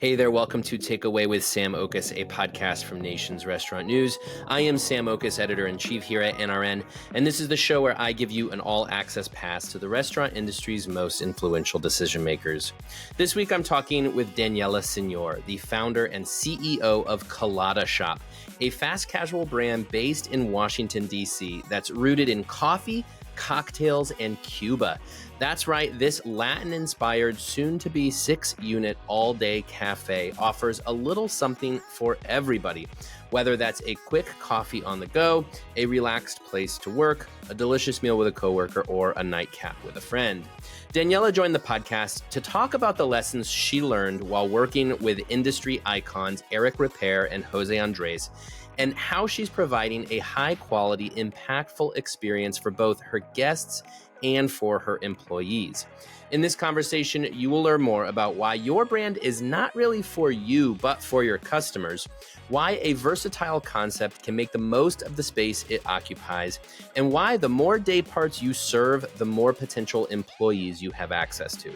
Hey there, welcome to Takeaway with Sam Oches, a podcast from Nation's Restaurant News. I am Sam Oches, editor-in-chief here at NRN, and this is the show where I give you an all-access pass to the restaurant industry's most influential decision makers. This week I'm talking with Daniella Senior, the founder and CEO of Colada Shop, a fast casual brand based in Washington, D.C. that's rooted in coffee, cocktails, and Cuba. That's right, this Latin-inspired, soon-to-be 6-unit all-day cafe offers a little something for everybody, whether that's a quick coffee on the go, a relaxed place to work, a delicious meal with a coworker, or a nightcap with a friend. Daniella joined the podcast to talk about the lessons she learned while working with industry icons Eric Ripert and Jose Andres, and how she's providing a high-quality, impactful experience for both her guests and for her employees. In this conversation, you will learn more about why your brand is not really for you, but for your customers, why a versatile concept can make the most of the space it occupies, and why the more day parts you serve, the more potential employees you have access to.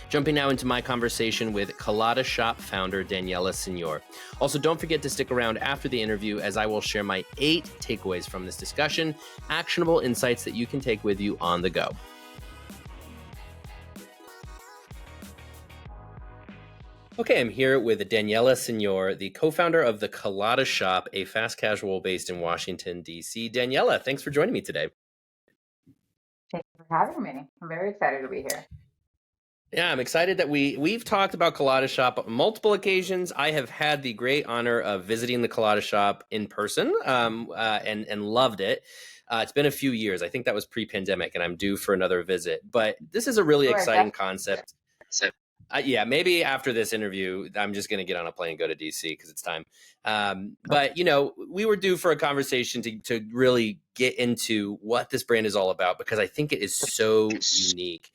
Jumping now into my conversation with Colada Shop founder Daniella Senior. Also, don't forget to stick around after the interview as I will share my 8 takeaways from this discussion, actionable insights that you can take with you on the go. Okay, I'm here with Daniella Senior, the co-founder of the Colada Shop, a fast casual based in Washington, D.C. Daniella, thanks for joining me today. Thank you for having me. I'm very excited to be here. Yeah, I'm excited that we've talked about Colada Shop on multiple occasions. I have had the great honor of visiting the Colada Shop in person and loved it. It's been a few years. I think that was pre-pandemic, and I'm due for another visit. But this is a really exciting concept. Yeah, maybe after this interview, I'm just going to get on a plane and go to DC because it's time. But, you know, we were due for a conversation to really get into what this brand is all about because I think it is so unique.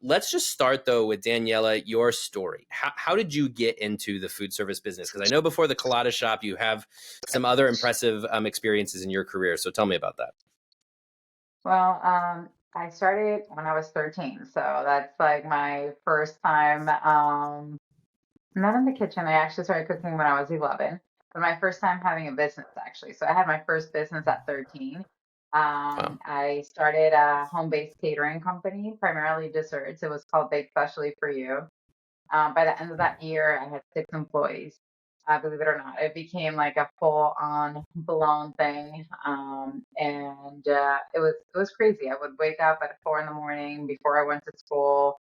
Let's just start, though, with Daniella, your story. How did you get into the food service business? Because I know before the Colada Shop, you have some other impressive experiences in your career. So tell me about that. Well, I started when I was 13, so that's like my first time, not in the kitchen. I actually started cooking when I was 11, but my first time having a business actually. So I had my first business at 13. Wow. I started a home-based catering company, primarily desserts. It was called Bake Specially for You. By the end of that year, I had 6 employees. Believe it or not, it became like a full-on blown thing, and it was crazy. I would wake up at 4 in the morning before I went to school,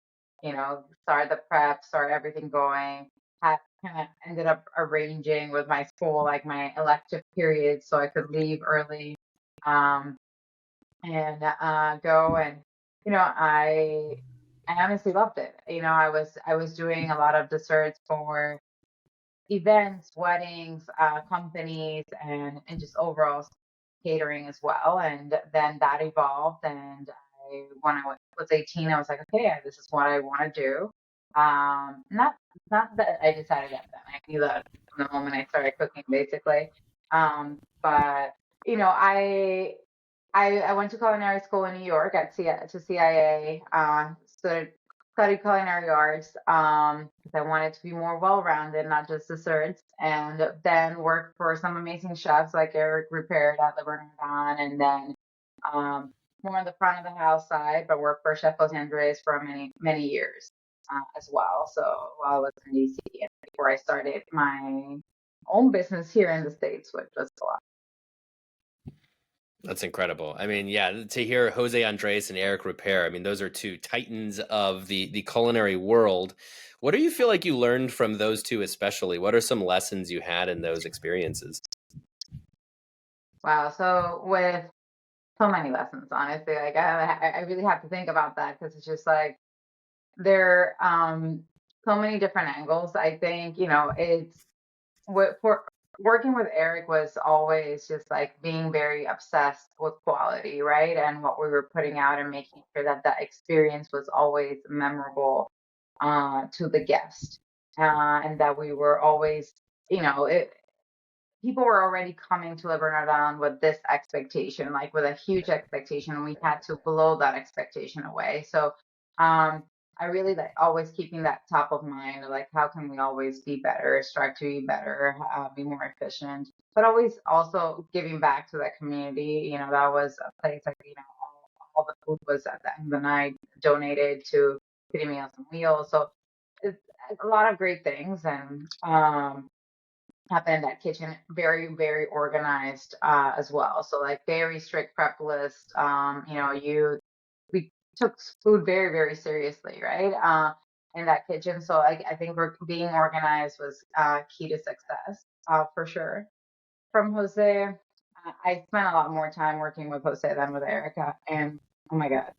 start the prep, start everything going. Had kind of ended up arranging with my school like my elective periods so I could leave early, um, and go and you know I I honestly loved it. I was doing a lot of desserts for events, weddings, companies, and just overall catering as well. And then that evolved. And when I was 18, I was like, okay, this is what I want to do. Not that I decided that then. I knew that from the moment I started cooking, basically. But I went to culinary school in New York to CIA. Studied culinary arts because I wanted to be more well-rounded, not just desserts. And then worked for some amazing chefs like Eric Ripert at Le Bernardin, and then more on the front of the house side, but worked for Chef Jose Andres for many many years as well. So while I was in DC, and before I started my own business here in the States, which was a lot. That's incredible. I mean, yeah, to hear Jose Andres and Eric Ripert, I mean, those are 2 titans of the culinary world. What do you feel like you learned from those 2 especially? What are some lessons you had in those experiences? Wow. So with so many lessons, honestly, like I really have to think about that because it's just like there so many different angles. I think it's what for working with Eric was always just like being very obsessed with quality, right? And what we were putting out and making sure that that experience was always memorable to the guest, and that we were always, people were already coming to Le Bernardin with this expectation, like with a huge expectation, and we had to blow that expectation away. So, um, I really like always keeping that top of mind, like how can we always be better, strive to be better, be more efficient, but always also giving back to that community. That was a place like, all the food was at the end of the night donated to City Meals on Wheels. So it's a lot of great things, and happened in that kitchen. Very, very organized as well. So like very strict prep list. We took food very, very seriously, right? In that kitchen. So I think being organized was key to success for sure. From Jose, I spent a lot more time working with Jose than with Erica. And oh my God,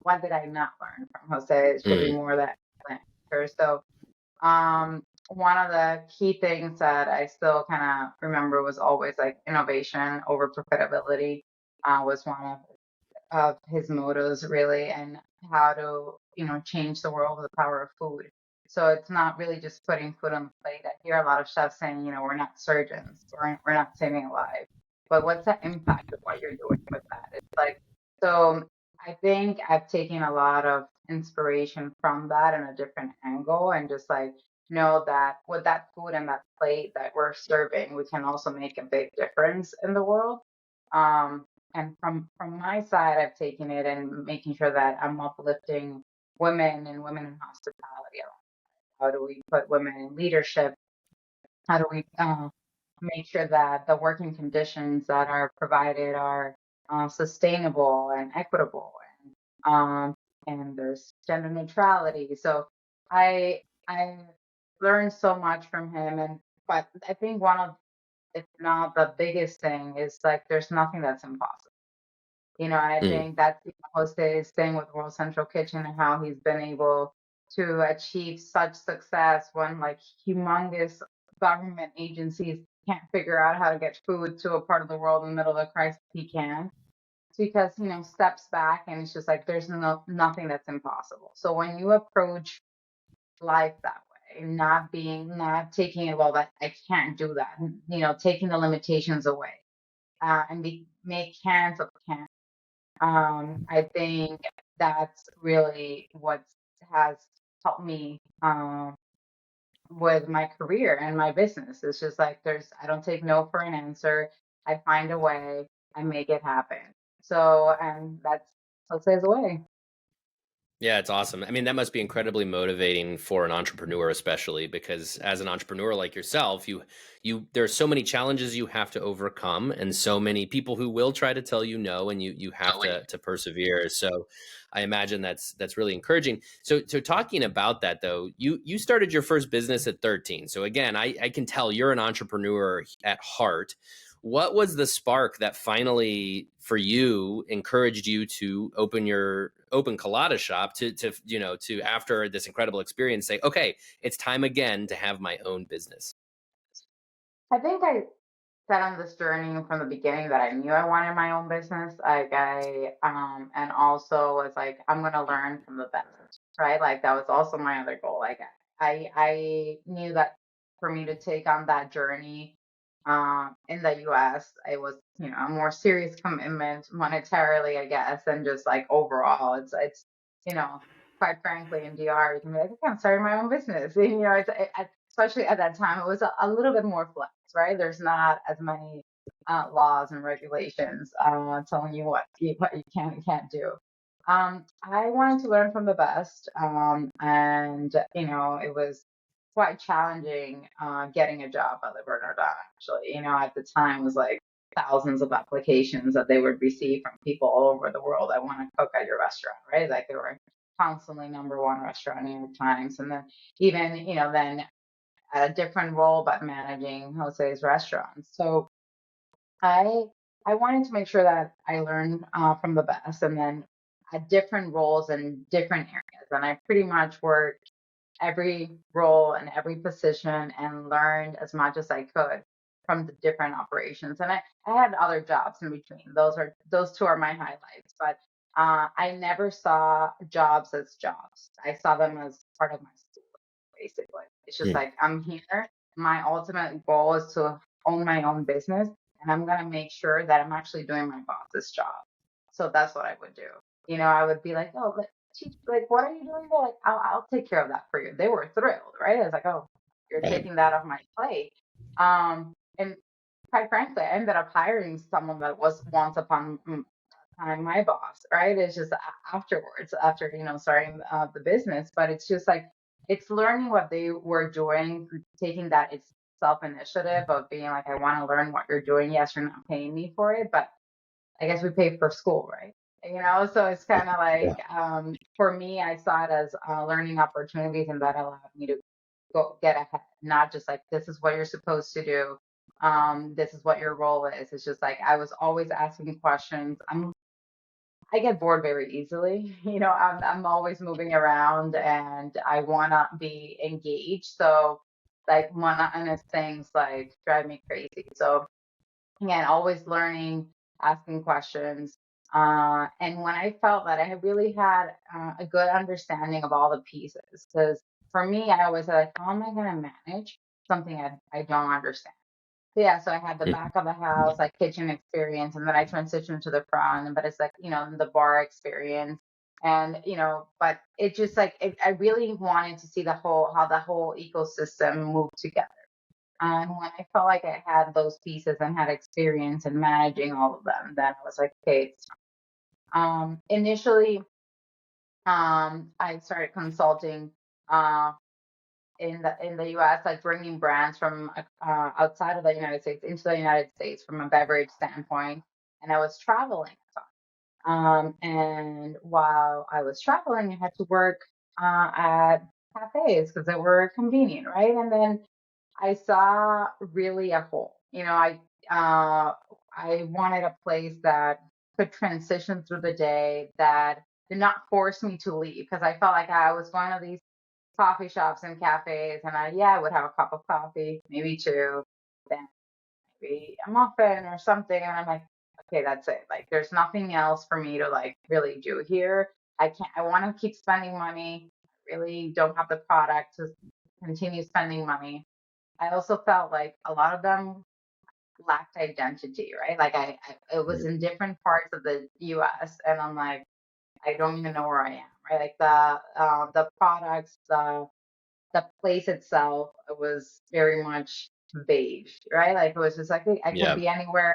what did I not learn from Jose? It should be Mm, more that answer. So one of the key things that I still kind of remember was always like innovation over profitability was one of his mottos really, and how to change the world with the power of food. So it's not really just putting food on the plate. I hear a lot of chefs saying, we're not surgeons, we're not saving a life, but what's the impact of what you're doing with that? It's like, so I think I've taken a lot of inspiration from that in a different angle, and just like know that with that food and that plate that we're serving, we can also make a big difference in the world. Um, and from my side, I've taken it and making sure that I'm uplifting women and women in hospitality. How do we put women in leadership? How do we make sure that the working conditions that are provided are sustainable and equitable, um, and there's gender neutrality. So I learned so much from him, but I think one of, if not the biggest thing, is like there's nothing that's impossible. I mm. think that's Jose's thing with World Central Kitchen, and how he's been able to achieve such success when like humongous government agencies can't figure out how to get food to a part of the world in the middle of a crisis. He can. It's because steps back, and it's just like there's nothing that's impossible. So when you approach life that way, not taking it, well, that I can't do that, taking the limitations away, and make cans of cans. I think that's really what has helped me with my career and my business. It's just like I don't take no for an answer. I find a way, I make it happen. So, and that's Jose's way. Yeah, it's awesome. I mean, that must be incredibly motivating for an entrepreneur, especially because as an entrepreneur like yourself, there are so many challenges you have to overcome, and so many people who will try to tell you no, and you have to persevere. So, I imagine that's really encouraging. So talking about that though, you started your first business at 13. So again, I can tell you're an entrepreneur at heart. What was the spark that finally for you encouraged you to open Colada Shop to after this incredible experience say, okay, it's time again to have my own business? I think I set on this journey from the beginning that I knew I wanted my own business. Like and also was like, I'm gonna learn from the best, right? Like that was also my other goal. Like I knew that for me to take on that journey in the US, it was, a more serious commitment monetarily, I guess, and just like overall. It's you know, quite frankly, in DR, you can be like, okay, I'm starting my own business. Especially at that time, it was a little bit more flex, right? There's not as many laws and regulations telling you what you can and can't do. I wanted to learn from the best, and it was quite challenging getting a job, believe it or not. Actually, at the time, it was like thousands of applications that they would receive from people all over the world that want to cook at your restaurant, right? Like they were constantly number one restaurant New York Times, and then even then at a different role, but managing Jose's restaurants. So I I wanted to make sure that I learned from the best, and then at different roles in different areas. And I pretty much worked every role and every position and learned as much as I could from the different operations. And I had other jobs in between. Those two are my highlights. But I never saw jobs as jobs. I saw them as part of my school, basically. It's just Hmm. like I'm here. My ultimate goal is to own my own business, and I'm gonna make sure that I'm actually doing my boss's job. So that's what I would do. I would be like, oh, teach, like, what are you doing there? Like, I'll take care of that for you. They were thrilled, right? I was like, oh, you're Right. taking that off my plate. And quite frankly, I ended up hiring someone that was once upon time my boss, right? It's just afterwards, after, starting the business, but it's just like, it's learning what they were doing, taking that it's self initiative of being like, I want to learn what you're doing. Yes, you're not paying me for it, but I guess we pay for school, right? So it's kind of Yeah. like, for me, I saw it as learning opportunities, and that allowed me to go get ahead, not just like, this is what you're supposed to do. This is what your role is. It's just like, I was always asking questions. I get bored very easily. I'm always moving around and I want to be engaged. So like monotonous things like drive me crazy. So again, always learning, asking questions. And when I felt that I really had a good understanding of all the pieces, because for me, I always said, like, how am I going to manage something I don't understand? So yeah, so I had the Mm. back of the house, like kitchen experience, and then I transitioned to the front, but it's like, the bar experience. And, but it just like, I really wanted to see how the whole ecosystem moved together. And when I felt like I had those pieces and had experience in managing all of them, then I was like, okay, it's initially, I started consulting uh, in the U.S., like bringing brands from outside of the United States into the United States from a beverage standpoint. And I was traveling. And while I was traveling, I had to work at cafes because they were convenient, right? And then I saw really a hole. I wanted a place that could transition through the day, that did not force me to leave, because I felt like I was going to these coffee shops and cafes, and I would have a cup of coffee, maybe two, then maybe a muffin or something, and I'm like, okay, that's it. Like, there's nothing else for me to like really do here. I can't. I want to keep spending money. I really don't have the product to continue spending money. I also felt like a lot of them lacked identity, right? Like it was Mm. in different parts of the U.S. and I'm like, I don't even know where I am, right? Like the products, the place itself was very much beige, right? Like it was just like, I could Yeah. be anywhere.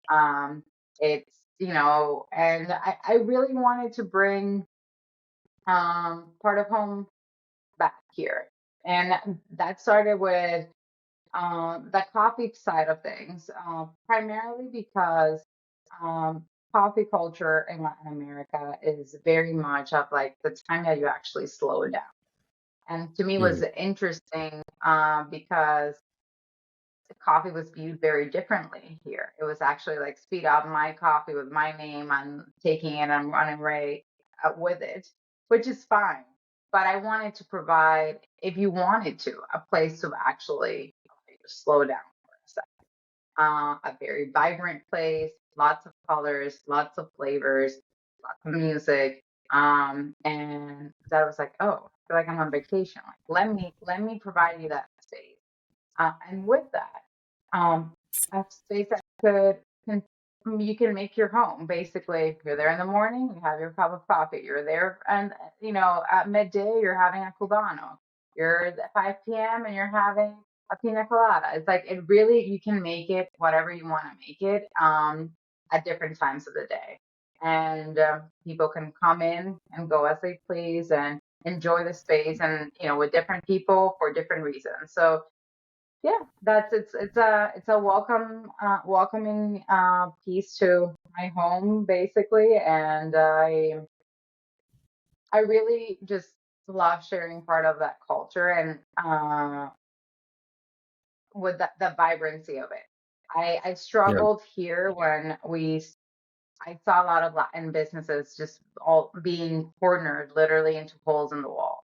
Um, it's and I really wanted to bring part of home back here, and that started with the coffee side of things, primarily because coffee culture in Latin America is very much of like the time that you actually slow down. And to me Mm. was interesting because coffee was viewed very differently here. It was actually like, speed up my coffee with my name. I'm taking it, I'm running right with it, which is fine. But I wanted to provide, if you wanted to, a place to actually slow down for a second. A very vibrant place, lots of colors, lots of flavors, lots of music. And that was like, oh, I feel like I'm on vacation. Like, let me provide you that space. And with that, a space that you can make your home. Basically, you're there in the morning, you have your cup of coffee. You're there, and at midday, you're having a cubano. You're at 5 p.m. and you're having a pina colada. It's like, it really, you can make it whatever you want to make it at different times of the day, and people can come in and go as they please and enjoy the space, and with different people for different reasons. So yeah, it's a welcoming piece to my home basically, and I really just love sharing part of that culture and with the vibrancy of it. I Yeah. struggled here when I saw a lot of Latin businesses just all being cornered literally into holes in the wall.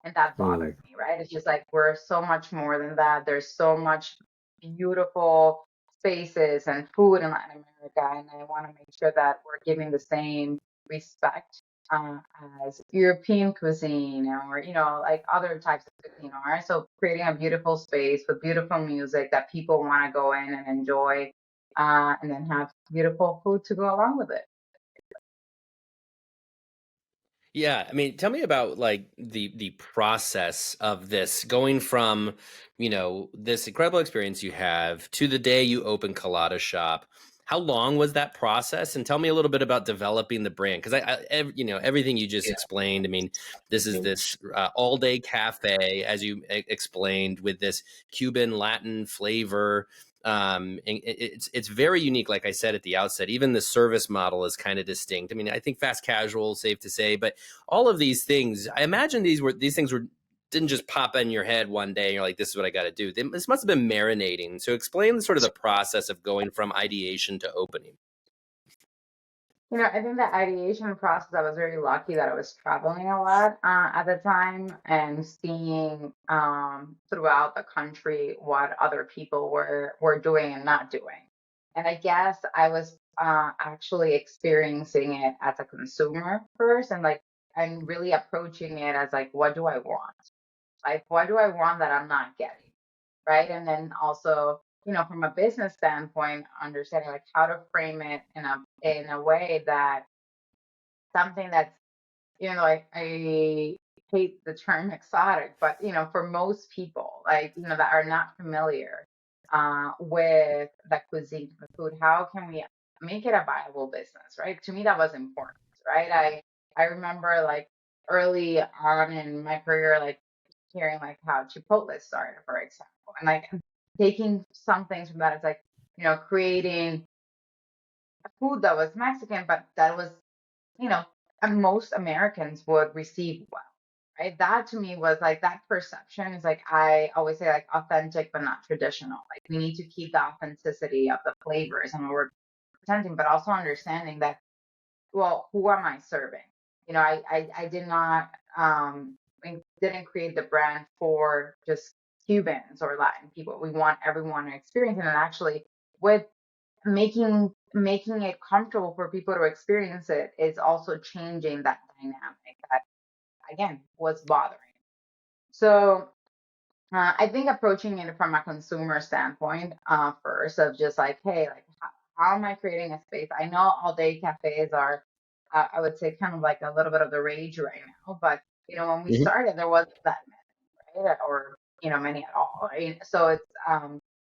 And that Mm. bothered me, right? It's just like, we're so much more than that. There's so much beautiful spaces and food in Latin America. And I want to make sure that we're giving the same respect uh, as European cuisine, or, like other types of cuisine are. So creating a beautiful space with beautiful music that people want to go in and enjoy, and then have beautiful food to go along with it. Yeah, I mean, tell me about like the process of this going from, this incredible experience you have to the day you open Colada Shop. How long was that process? And tell me a little bit about developing the brand because everything you just explained. I mean, this is this all day cafe, as you explained, with this Cuban Latin flavor. And it's very unique. Like I said at the outset, even the service model is kind of distinct. I mean, I think fast casual, safe to say, but all of these things, I imagine these things were didn't just pop in your head one day and you're like, this is what I got to do. This must have been marinating. So explain sort of the process of going from ideation to opening. I think the ideation process, I was very lucky that I was traveling a lot at the time and seeing throughout the country what other people were doing and not doing. And I guess I was actually experiencing it as a consumer first and really approaching it as like, what do I want? Like, what do I want that I'm not getting? Right. And then also, from a business standpoint, understanding like how to frame it in a way that something that's, I hate the term exotic, but for most people, like, that are not familiar with the cuisine, the food, how can we make it a viable business, right? To me, that was important, right? I remember like early on in my career, like hearing like how Chipotle started, for example, and like taking some things from that. It's like, creating a food that was Mexican, but that was, you know, and most Americans would receive well, right? That to me was like that perception is like I always say like authentic but not traditional. Like we need to keep the authenticity of the flavors and what we're presenting, but also understanding that, well, who am I serving? I did not we didn't create the brand for just Cubans or Latin people. We want everyone to experience it, and actually with making it comfortable for people to experience it is also changing that dynamic that again was bothering. So I think approaching it from a consumer standpoint first of just like, hey, like how am I creating a space? I know all day cafes are, I would say, kind of like a little bit of the rage right now. But when we Mhm. started, there wasn't that many, right? Or many at all. Right? So it's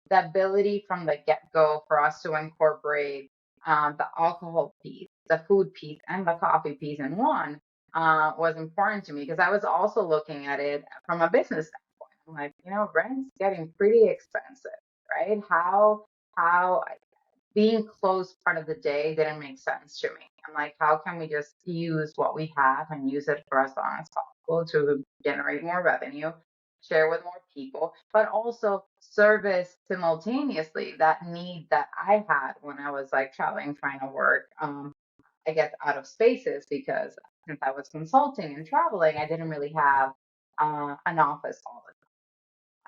the ability from the get go for us to incorporate the alcohol piece, the food piece, and the coffee piece in one was important to me because I was also looking at it from a business I'm like, rent's getting pretty expensive, right? How being closed part of the day didn't make sense to me. I'm like, how can we just use what we have and use it for as long as possible to generate more revenue, share with more people, but also service simultaneously that need that I had when I was like traveling, trying to work, I guess, out of spaces because since I was consulting and traveling, I didn't really have an office all the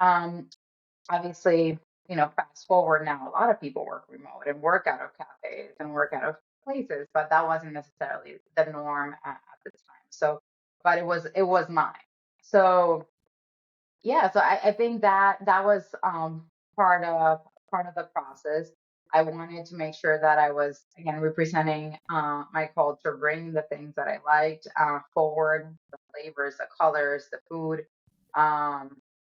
um, obviously, fast forward now, a lot of people work remote and work out of cafes and work out of places, but that wasn't necessarily the norm at the time. So, but it was mine. So yeah, so I think that was part of the process. I wanted to make sure that I was again representing my culture, bringing the things that I liked forward, the flavors, the colors, the food,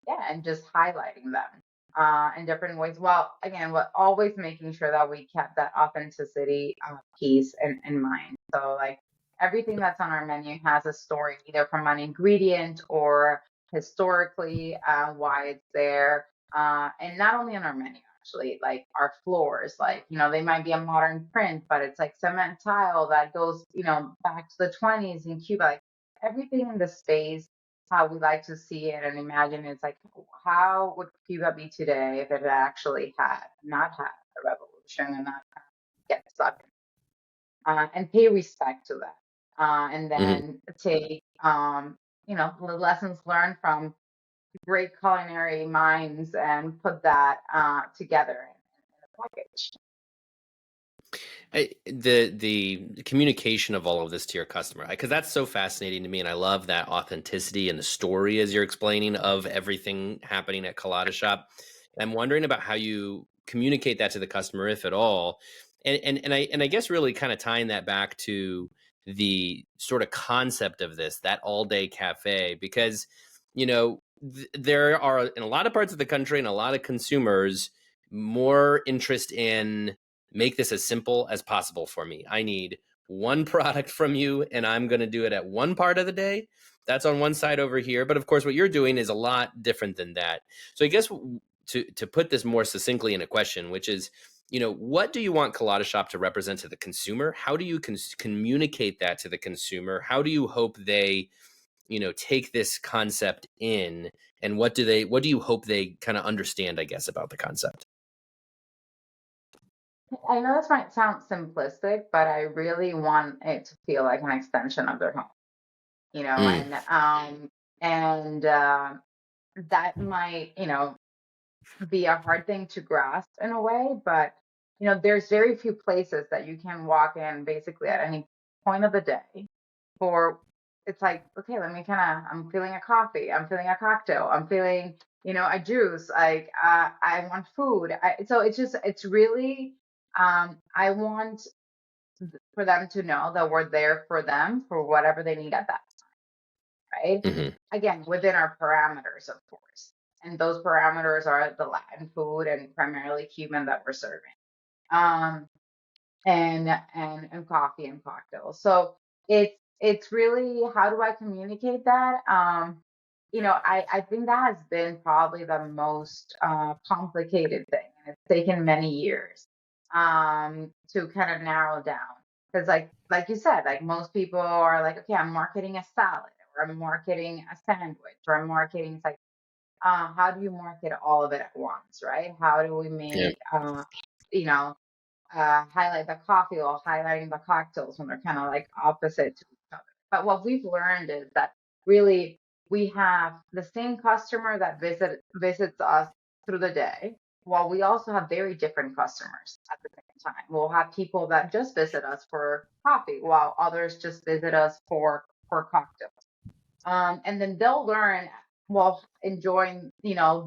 yeah, and just highlighting them in different ways. Well, again, but always making sure that we kept that authenticity piece in mind. So like everything that's on our menu has a story, either from an ingredient or historically why it's there and not only on our menu actually like our floors like they might be a modern print but it's like cement tile that goes back to the 20s in Cuba like everything in the space how we like to see it and imagine it's like how would Cuba be today if it actually had not had a revolution and not get sucked and pay respect to that and Mhm. then take the lessons learned from great culinary minds and put that together in a package. The communication of all of this to your customer, because that's so fascinating to me, and I love that authenticity and the story as you're explaining of everything happening at Colada Shop. I'm wondering about how you communicate that to the customer, if at all, and I guess really kind of tying that back to the sort of concept of this, that all day cafe, because, there are in a lot of parts of the country and a lot of consumers more interest in make this as simple as possible for me. I need one product from you and I'm going to do it at one part of the day. That's on one side over here. But of course, what you're doing is a lot different than that. So I guess to put this more succinctly in a question, which is, what do you want Colada Shop to represent to the consumer? How do you communicate that to the consumer? How do you hope they, take this concept in, and what do you hope they kind of understand, I guess, about the concept? I know this might sound simplistic, but I really want it to feel like an extension of their home, Mm, and that might, be a hard thing to grasp in a way, but there's very few places that you can walk in basically at any point of the day for it's like, okay, let me I'm feeling a coffee, I'm feeling a cocktail, I'm feeling, a juice, like I want food. So it's really I want for them to know that we're there for them for whatever they need at that, right? hmm Again, within our parameters, of course. And those parameters are the Latin food and primarily Cuban that we're serving. Um, and coffee and cocktails. So it's really how do I communicate that? I think that has been probably the most complicated thing, and it's taken many years to kind of narrow down. Because like you said, like most people are like, okay, I'm marketing a salad, or I'm marketing a sandwich, or I'm marketing. It's like, how do you market all of it at once, right? How do we Yeah. make you know highlight the coffee while highlighting the cocktails when they're kind of like opposite to each other. But what we've learned is that really we have the same customer that visits us through the day, while we also have very different customers at the same time. We'll have people that just visit us for coffee, while others just visit us for cocktails. And then they'll learn while enjoying,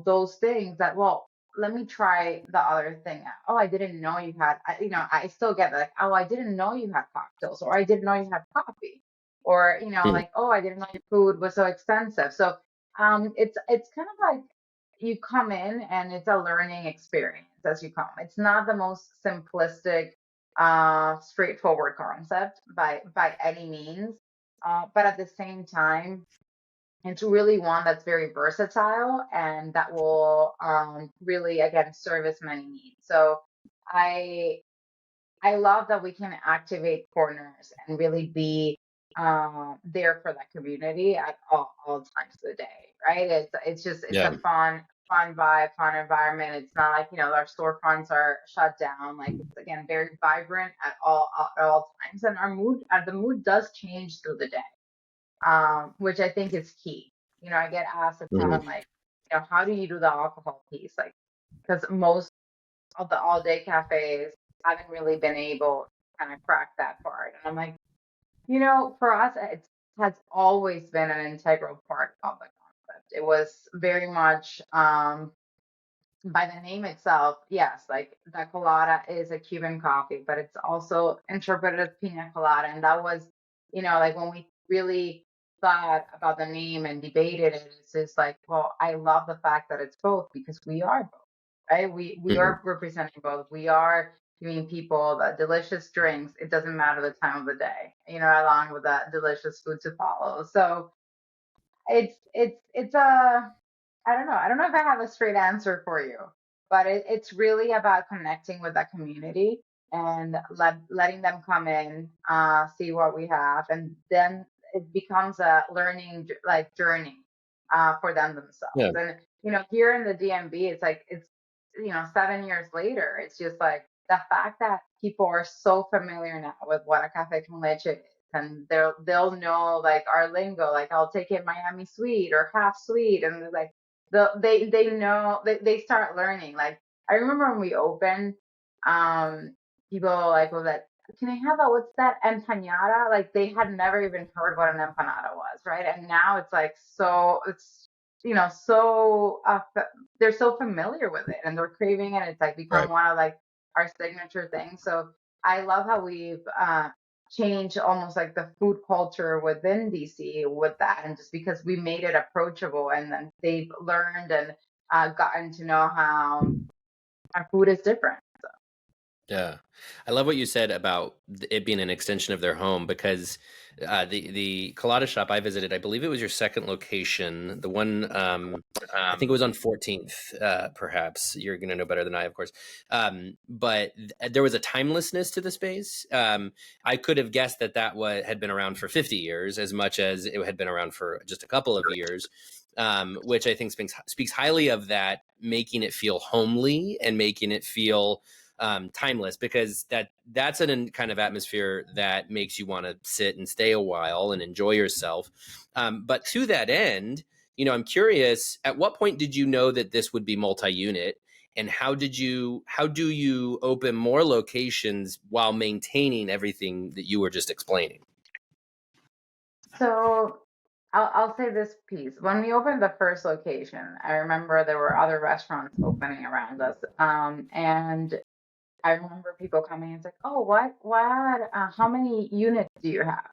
those things that, well, let me try the other thing out. Oh, I didn't know you had, I still get like, oh, I didn't know you had cocktails, or I didn't know you had coffee, or, Mm, like, oh, I didn't know your food was so expensive. So, it's kind of like you come in and it's a learning experience as you come. It's not the most simplistic, straightforward concept by any means. But at the same time, it's really one that's very versatile and that will really again service many needs. So I I love that we can activate corners and really be there for that community at all times of the day, right? It's yeah. a fun vibe, fun environment. It's not like our storefronts are shut down. Like it's again very vibrant at all times, and the mood does change through the day, which I think is key. I get asked a hmm ton, like, how do you do the alcohol piece? Like, because most of the all day cafes haven't really been able to kind of crack that part. And I'm like, for us, it has always been an integral part of the concept. It was very much by the name itself, yes, like the colada is a Cuban coffee, but it's also interpreted as pina colada. And that was, like when we really thought about the name and debated it, it's just like, well, I love the fact that it's both because we are both, right? We hmm are representing both. We are giving people the delicious drinks. It doesn't matter the time of the day, along with that delicious food to follow. So it's a I don't know. I don't know if I have a straight answer for you, but it's really about connecting with that community and letting them come in, see what we have, and then it becomes a learning like journey for them themselves. Yeah. And here in the DMV, it's like 7 years later, it's just like the fact that people are so familiar now with what a cafe con leche is, and they'll know like our lingo, like I'll take it Miami sweet or half sweet, and like they know they start learning. Like I remember when we opened, people like was that can I have what's that empanada? Like they had never even heard what an empanada was, right? And now it's like it's so they're so familiar with it and they're craving it. It's like become Right. one of like our signature things. So I love how we've change almost like the food culture within DC with that, and just because we made it approachable, and then they've learned and gotten to know how our food is different. Yeah, I love what you said about it being an extension of their home because the Colada shop I visited, I believe it was your second location, the one I think it was on 14th, perhaps. You're going to know better than I, of course. But there was a timelessness to the space. I could have guessed that had been around for 50 years as much as it had been around for just a couple of years. Which I think speaks highly of that, making it feel homely and making it feel timeless, because that's an kind of atmosphere that makes you want to sit and stay a while and enjoy yourself. But to that end, I'm curious, at what point did you know that this would be multi-unit, and how do you open more locations while maintaining everything that you were just explaining? So I'll say this piece. When we opened the first location, I remember there were other restaurants opening around us. And I remember people coming and saying, "Oh, what, how many units do you have?"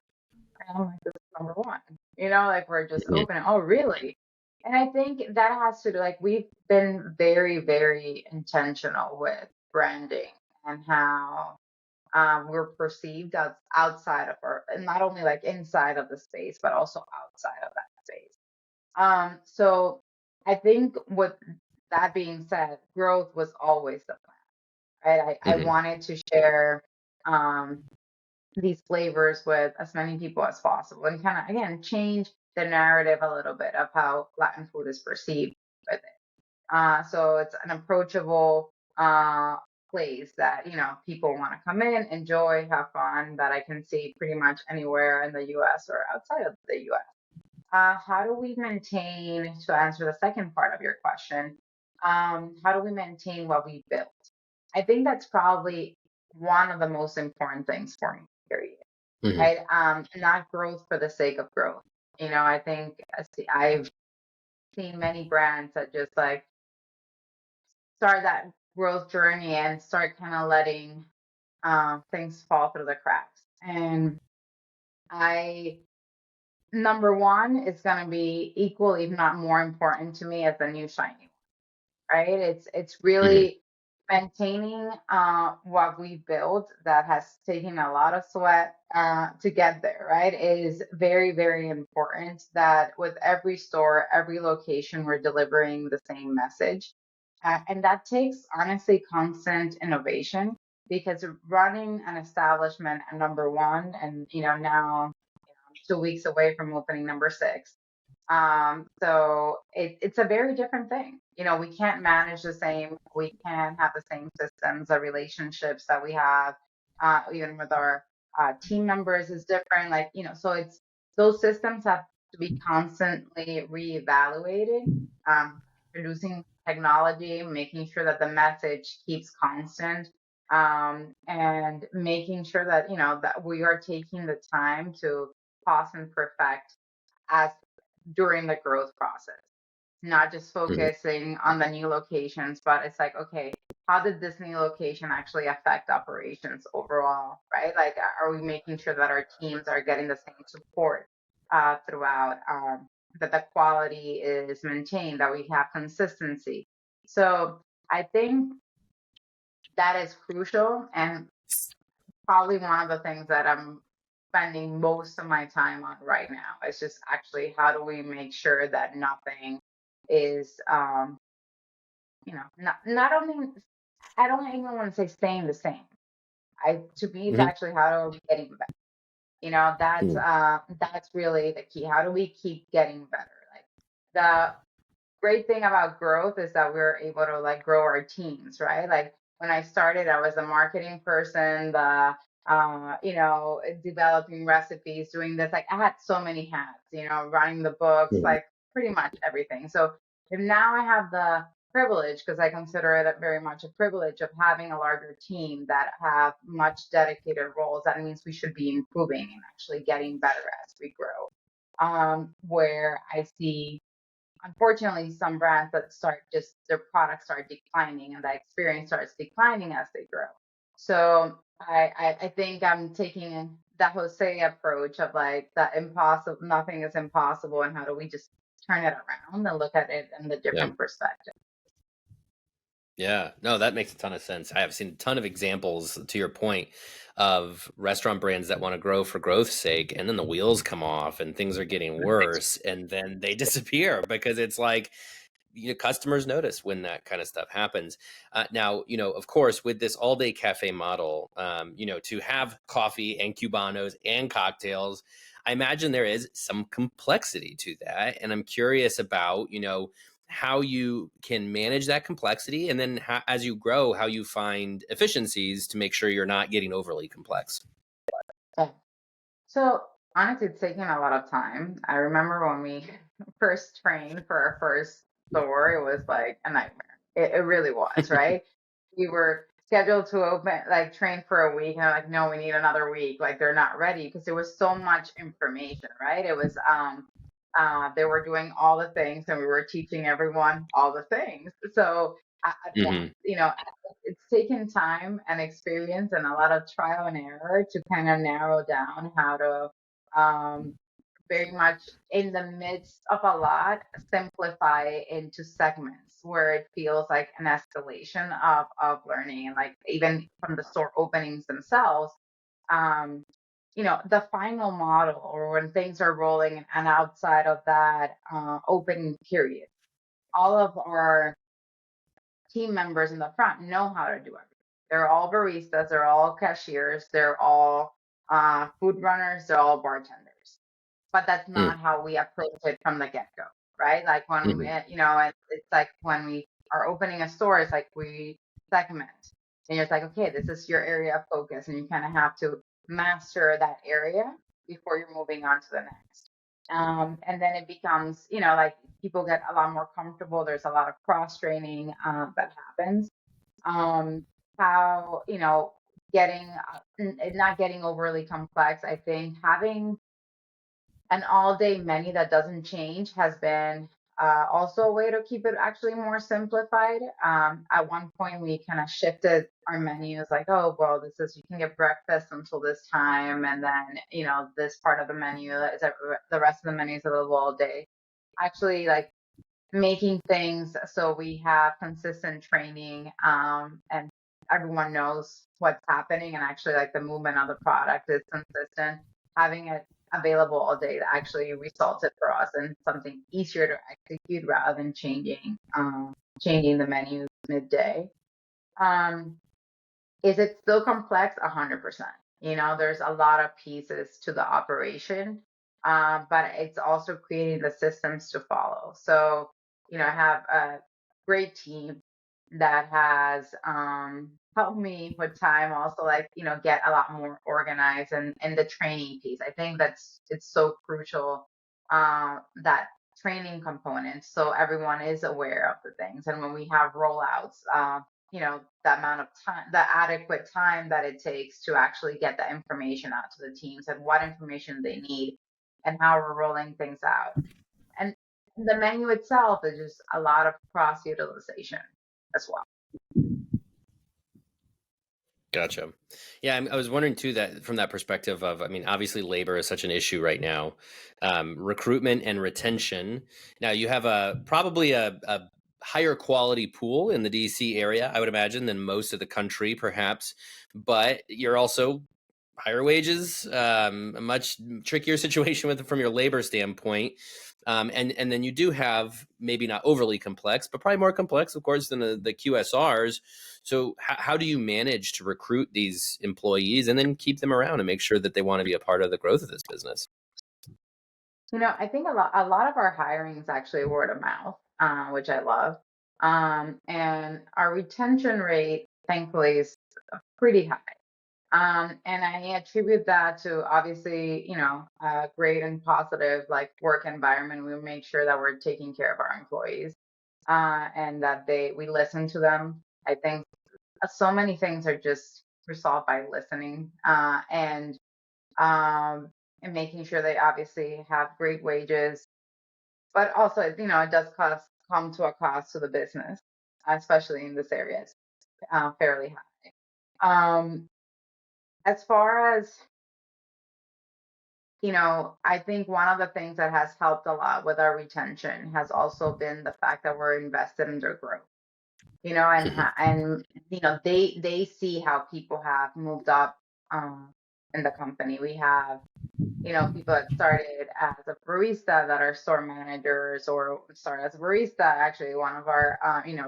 And I'm like, "This is number one." Like we're just Mhm. opening. Oh, really? And I think that has to do, like, we've been very, very intentional with branding and how we're perceived as outside of our, and not only like inside of the space, but also outside of that space. So I think with that being said, growth was always the plan, right? I Mhm. wanted to share um, these flavors with as many people as possible and kind of, again, change the narrative a little bit of how Latin food is perceived with it. So it's an approachable place that people want to come in, enjoy, have fun. That I can see pretty much anywhere in the U.S. or outside of the U.S. How do we maintain? To answer the second part of your question, how do we maintain what we built? I think that's probably one of the most important things for me. Period. Mhm. Right? Not growth for the sake of growth. I think I've seen many brands that just like start that growth journey and start kind of letting things fall through the cracks. And I, number one, is going to be equal, if not more important to me as the new shiny, right? It's Mhm. really maintaining what we built that has taken a lot of sweat to get there, right? It is very, very important that with every store, every location, we're delivering the same message. And that takes, honestly, constant innovation, because running an establishment at number one, and now 2 weeks away from opening number six. So it's a very different thing. We can't manage the same, we can't have the same systems, the relationships that we have, even with our team members is different. Like, so it's, those systems have to be constantly reevaluated, introducing technology, making sure that the message keeps constant, and making sure that, that we are taking the time to pause and perfect as during the growth process, not just Mhm. focusing on the new locations, but it's like, okay, how did this new location actually affect operations overall, right? Like, are we making sure that our teams are getting the same support throughout, that the quality is maintained, that we have consistency? So I think that is crucial, and probably one of the things that I'm spending most of my time on right now. It's just actually, how do we make sure that nothing is, not only, I don't even want to say staying the same. To me, it's Mhm. actually, how are we getting better? Mhm. That's really the key. How do we keep getting better? Like, the great thing about growth is that we're able to like grow our teams, right? Like, when I started, I was a marketing person, the developing recipes, doing this. Like, I had so many hats, running the books, Mhm. like pretty much everything. So if now I have the privilege, because I consider it very much a privilege, of having a larger team that have much dedicated roles, that means we should be improving and actually getting better as we grow. Where I see, unfortunately, some brands that start, just their products start declining and the experience starts declining as they grow. So I think I'm taking that Jose approach of like that impossible, nothing is impossible, and how do we just turn it around and look at it in the Yeah. different perspective. Yeah, no, that makes a ton of sense. I have seen a ton of examples, to your point, of restaurant brands that want to grow for growth's sake, and then the wheels come off and things are getting worse, and then they disappear because it's like, customers notice when that kind of stuff happens. Now, of course, with this all day cafe model, to have coffee and Cubanos and cocktails, I imagine there is some complexity to that. And I'm curious about, how you can manage that complexity, and then as you grow, how you find efficiencies to make sure you're not getting overly complex. Yeah. So honestly, it's taken a lot of time. I remember when we first trained for our first store, it was like a nightmare. It really was, right? We were scheduled to open, like train for a week, and they're like, no, we need another week. Like they're not ready because there was so much information, right? It was they were doing all the things and we were teaching everyone all the things. So that, Hmm. it's taken time and experience and a lot of trial and error to kind of narrow down how to very much in the midst of a lot, simplify into segments where it feels like an escalation of learning. And like even from the store openings themselves, um, the final model or when things are rolling and outside of that opening period, all of our team members in the front know how to do everything. They're all baristas, they're all cashiers, they're all food runners, they're all bartenders. But that's not how we approach it from the get go, right? Like when, Hmm. it's like when we are opening a store, it's like we segment. And it's like, okay, this is your area of focus, and you kind of have to master that area before you're moving on to the next. And then it becomes, like people get a lot more comfortable. There's a lot of cross training that happens. Um, how, getting, not getting overly complex. I think having an all day menu that doesn't change has been also a way to keep it actually more simplified. At one point, we kind of shifted our menus like, oh, well, this is, you can get breakfast until this time. And then, this part of the menu is the rest of the menu is available all day. Actually, like making things so we have consistent training and everyone knows what's happening, and actually like the movement of the product is consistent. Having it available all day that actually resulted for us in something easier to execute rather than changing the menu midday. um, is it still complex? 100%. There's a lot of pieces to the operation, but it's also creating the systems to follow. So, I have a great team that has helped me with time also, like, get a lot more organized and the training piece. I think it's so crucial, that training component, so everyone is aware of the things. And when we have rollouts, the amount of time, the adequate time that it takes to actually get the information out to the teams and what information they need and how we're rolling things out. And the menu itself is just a lot of cross utilization as well. Gotcha. Yeah, I was wondering too, that from that perspective of, I mean, obviously labor is such an issue right now, recruitment and retention. Now you have probably a higher quality pool in the DC area, I would imagine, than most of the country, perhaps. But you're also higher wages, a much trickier situation with from your labor standpoint. And then you do have maybe not overly complex, but probably more complex, of course, than the QSRs. So how do you manage to recruit these employees and then keep them around and make sure that they want to be a part of the growth of this business? I think a lot of our hiring is actually word of mouth, which I love. And our retention rate, thankfully, is pretty high. And I attribute that to obviously, a great and positive like work environment. We make sure that we're taking care of our employees, and that we listen to them. I think so many things are just resolved by listening, um, and making sure they obviously have great wages, but also, it does come to a cost to the business, especially in this area. It's fairly high. As far as, I think one of the things that has helped a lot with our retention has also been the fact that we're invested in their growth. And they see how people have moved up in the company. We have people that started as a barista that are store managers, or started as a barista, actually one of our,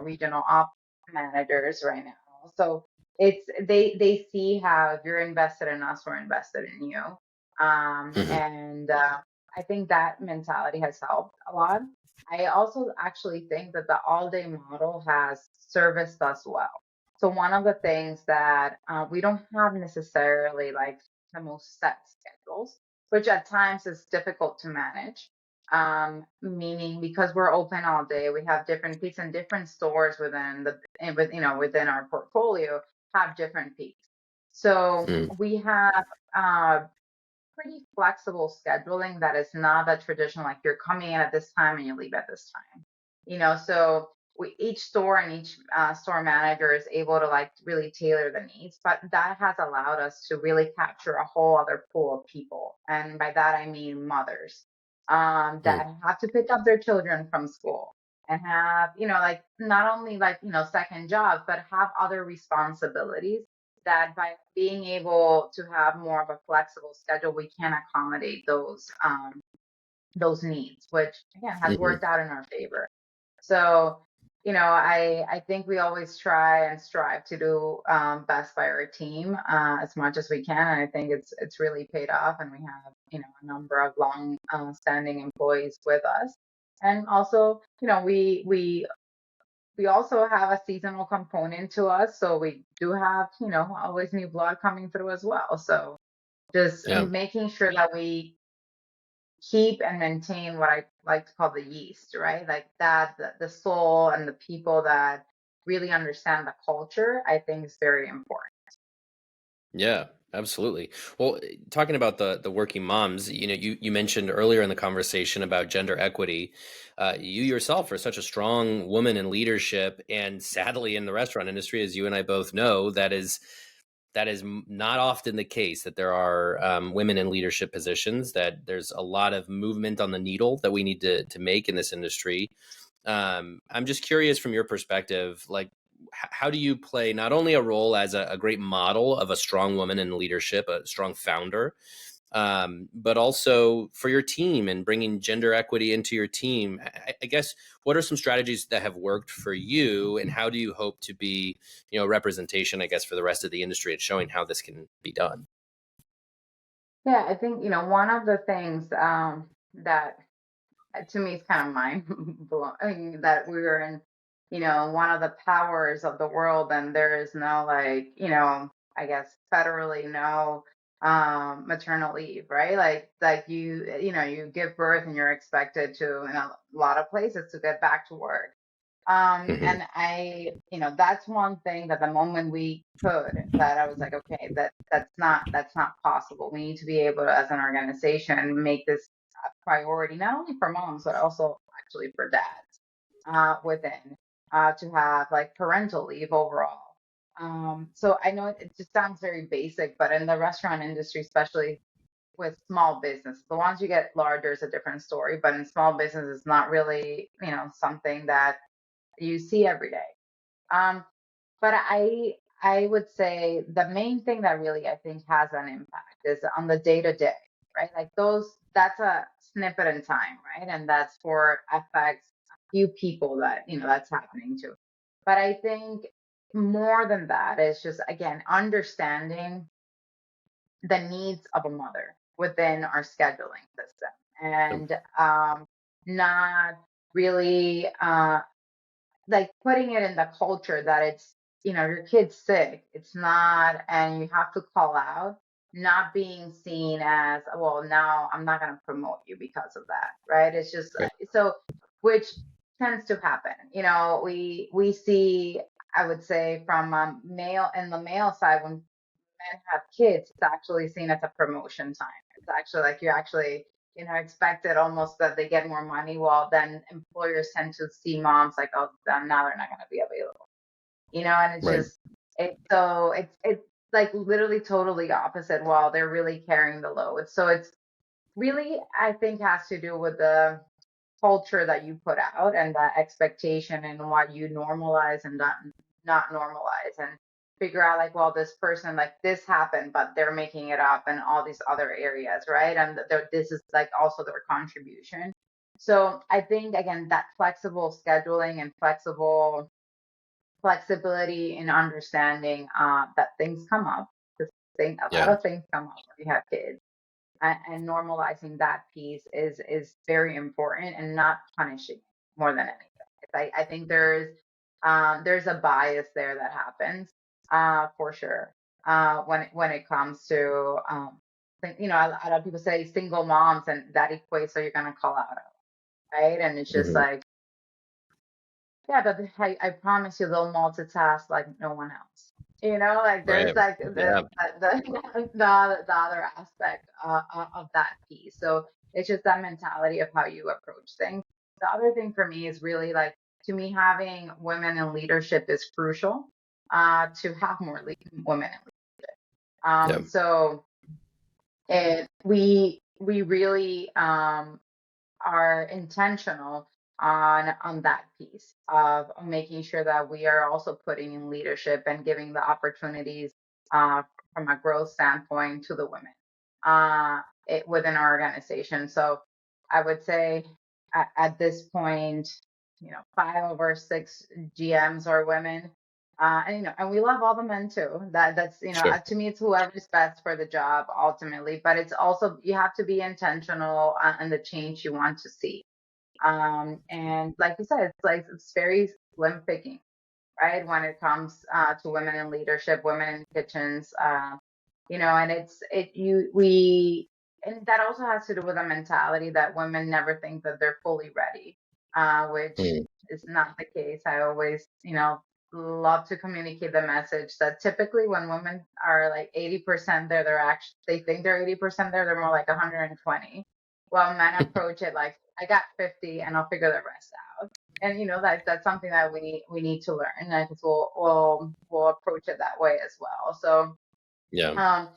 regional op managers right now. So they see how if you're invested in us, we're invested in you. And I think that mentality has helped a lot. I also actually think that the all day model has serviced us well. So one of the things that we don't have necessarily like the most set schedules, which at times is difficult to manage. Meaning because we're open all day, we have different peaks, and different stores within our portfolio have different peaks. So Mhm. we have pretty flexible scheduling that is not that traditional, like you're coming in at this time and you leave at this time. So each store and each store manager is able to like really tailor the needs, but that has allowed us to really capture a whole other pool of people. And by that, I mean mothers Mhm. that have to pick up their children from school and have, like not only like, second jobs, but have other responsibilities that by being able to have more of a flexible schedule, we can accommodate those needs, which again has Mhm. worked out in our favor. So, I think we always try and strive to do best by our team as much as we can, and I think it's really paid off, and we have a number of long standing employees with us, and also we also have a seasonal component to us, so we do have always new blood coming through as well. So just Yeah. making sure that we keep and maintain what I like to call the yeast, right? Like that, the soul and the people that really understand the culture, I think is very important. Yeah, absolutely. Well, talking about the working moms, you mentioned earlier in the conversation about gender equity. You yourself are such a strong woman in leadership, and sadly, in the restaurant industry, as you and I both know, that is not often the case, that there are women in leadership positions. That there's a lot of movement on the needle that we need to make in this industry. I'm just curious from your perspective, like, how do you play not only a role as a great model of a strong woman in leadership, a strong founder, but also for your team and bringing gender equity into your team? I guess, what are some strategies that have worked for you, and how do you hope to be, representation, I guess, for the rest of the industry and showing how this can be done? Yeah, I think one of the things that to me it's kind of mind blowing that we were in one of the powers of the world, and there is no like I guess federally no maternal leave, right? Like you give birth and you're expected to in a lot of places to get back to work. Hmm. And that's one thing that the moment we could, that I was like, okay, that's not possible. We need to be able to, as an organization, make this a priority, not only for moms, but also actually for dads within to have like parental leave overall. So I know it just sounds very basic, but in the restaurant industry, especially with small business, the ones you get larger is a different story, but in small business, it's not really, something that you see every day. Um, but I would say the main thing that really I think has an impact is on the day to day, right? Like that's a snippet in time, right? And that's for affects a few people that that's happening to. But I think more than that is just again understanding the needs of a mother within our scheduling system, and not really like putting it in the culture that it's your kid's sick, it's not, and you have to call out, not being seen as, well, now I'm not going to promote you because of that, right? It's just Right. so, which tends to happen. We see, I would say, from male in the male side, when men have kids, it's actually seen as a promotion time. It's actually like you're actually, expected almost that they get more money. While then employers tend to see moms like, oh, then now they're not going to be available. And it's Right. just, It's like literally totally opposite while they're really carrying the load. So it's really, I think, has to do with the culture that you put out and that expectation and what you normalize and not normalize, and figure out like, well, this person, like, this happened but they're making it up in all these other areas, right? And this is like also their contribution. So I think, again, that flexible scheduling and flexibility in understanding that things come up, because a lot Yeah. of things come up when you have kids, and normalizing that piece is very important, and not punishing more than anything. I think there's a bias there that happens, for sure, when it comes to, a lot of people say single moms, and that equates, so you're gonna call out, right? And it's just Hmm. like, yeah, but I promise you they'll multitask like no one else. Like there's Right. like Yeah. the other aspect of that piece. So it's just that mentality of how you approach things. The other thing for me is really like, to me, having women in leadership is crucial, to have more women in leadership. Yeah. So we really are intentional on that piece of making sure that we are also putting in leadership and giving the opportunities, uh, from a growth standpoint, to the women, within our organization. So I would say at this point, 5 over 6 GMs are women. And we love all the men too. That's, Sure. to me, it's whoever's best for the job ultimately. But it's also, you have to be intentional on the change you want to see. And like you said, it's very slim picking, right? When it comes to women in leadership, women in kitchens, and and that also has to do with a mentality that women never think that they're fully ready, which Mm. is not the case. I always, love to communicate the message that typically when women are like 80% there, they think they're 80% there, they're more like 120. Well, men approach it like, I got 50 and I'll figure the rest out. And that's something that we need to learn. And I think we'll approach it that way as well. So, Yeah. um,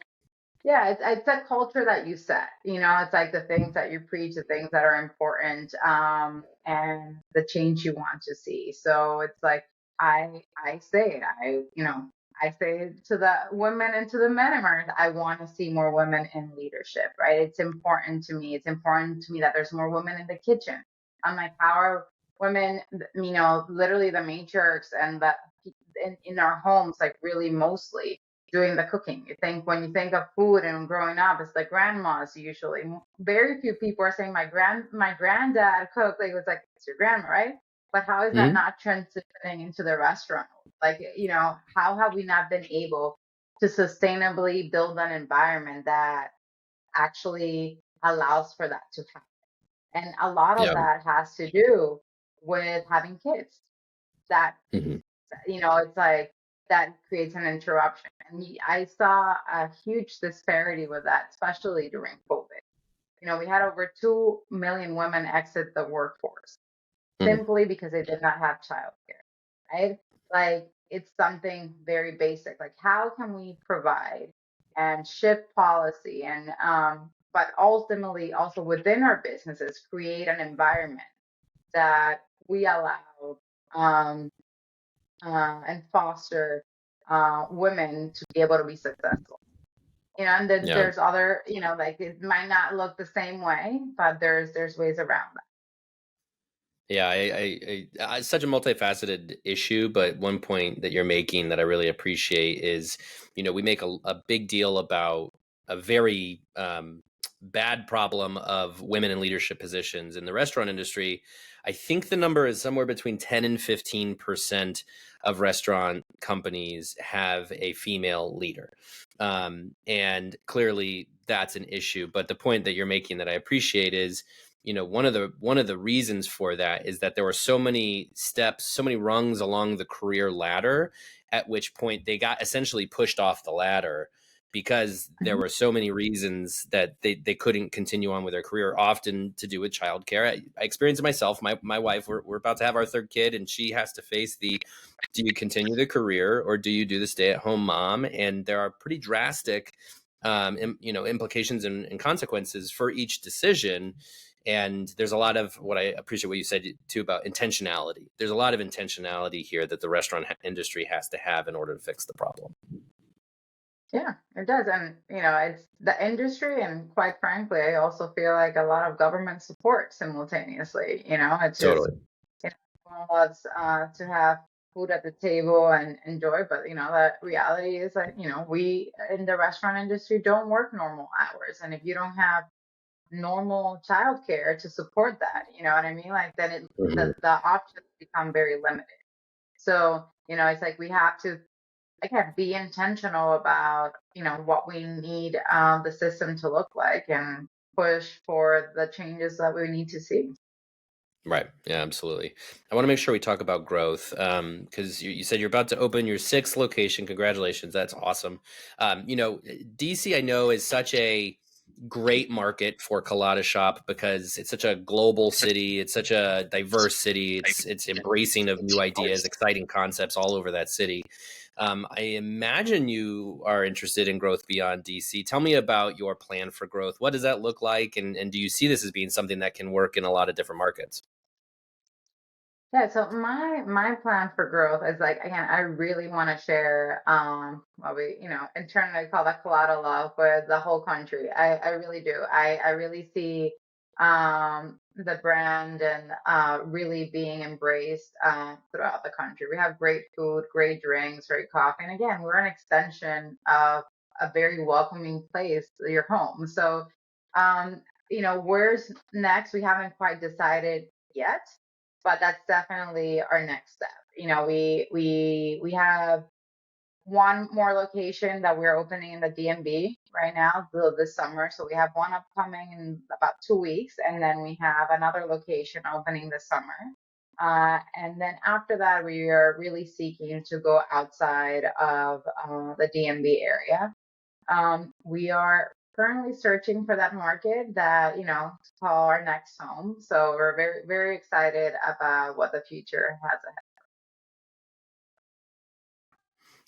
yeah, it's a culture that you set. It's like the things that you preach, the things that are important, and the change you want to see. So it's like, I say it. I say it to the women and to the men in America. I want to see more women in leadership, right? It's important to me. It's important to me that there's more women in the kitchen. I'm like, how are women, literally the matriarchs and the in our homes, like really mostly doing the cooking. When you think of food and growing up, it's the grandmas usually. Very few people are saying my granddad cooked. Like, it was like, it's your grandma, right? But how is that Hmm. not transitioning into the restaurant? Like, how have we not been able to sustainably build an environment that actually allows for that to happen? And a lot of Yeah. that has to do with having kids. That Hmm. piece, it's like, that creates an interruption. And I saw a huge disparity with that, especially during COVID. We had over 2 million women exit the workforce Hmm. simply because they did not have childcare, right? Like, it's something very basic. Like, how can we provide and shift policy, and but ultimately also within our businesses create an environment that we allow, um, and foster women to be able to be successful. And then Yeah. there's other, like, it might not look the same way, but there's ways around that. Yeah, it's such a multifaceted issue, but one point that you're making that I really appreciate is, we make a big deal about a very bad problem of women in leadership positions in the restaurant industry. I think the number is somewhere between 10 and 15% of restaurant companies have a female leader. And clearly that's an issue. But the point that you're making that I appreciate is, one of the reasons for that is that there were so many steps, so many rungs along the career ladder, at which point they got essentially pushed off the ladder because there were so many reasons that they couldn't continue on with their career, often to do with childcare. I experienced it myself. My wife, we're about to have our third kid, and she has to face do you continue the career or do you do the stay-at-home mom? And there are pretty drastic implications and consequences for each decision. And there's a lot of what I appreciate what you said too about intentionality. There's a lot of intentionality here that the restaurant industry has to have in order to fix the problem. Yeah, it does. And, it's the industry. And quite frankly, I also feel like a lot of government support simultaneously. It's just, Totally. everyone loves to have food at the table and enjoy. But, the reality is that, we in the restaurant industry don't work normal hours. And if you don't have normal childcare to support that, you know what I mean? Like, then the options become very limited. So, it's like we have to again be intentional about what we need the system to look like and push for the changes that we need to see. Right. Yeah, absolutely. I want to make sure we talk about growth because you said you're about to open your sixth location. Congratulations. That's awesome. DC, I know, is such a great market for Colada Shop because it's such a global city. It's such a diverse city. It's embracing of new ideas, exciting concepts all over that city. I imagine you are interested in growth beyond DC. Tell me about your plan for growth. What does that look like? And do you see this as being something that can work in a lot of different markets? Yeah, so my plan for growth is like, again, I really want to share what we internally call the Colada love with the whole country. I really do. I really see the brand and really being embraced throughout the country. We have great food, great drinks, great coffee, and again, we're an extension of a very welcoming place, your home. So where's next? We haven't quite decided yet, but that's definitely our next step. We have one more location that we're opening in the DMV right now, this summer. So we have one upcoming in about 2 weeks, and then we have another location opening this summer. And then after that, we are really seeking to go outside of the DMV area. We are currently searching for that market that, to call our next home. So we're very, very excited about what the future has ahead.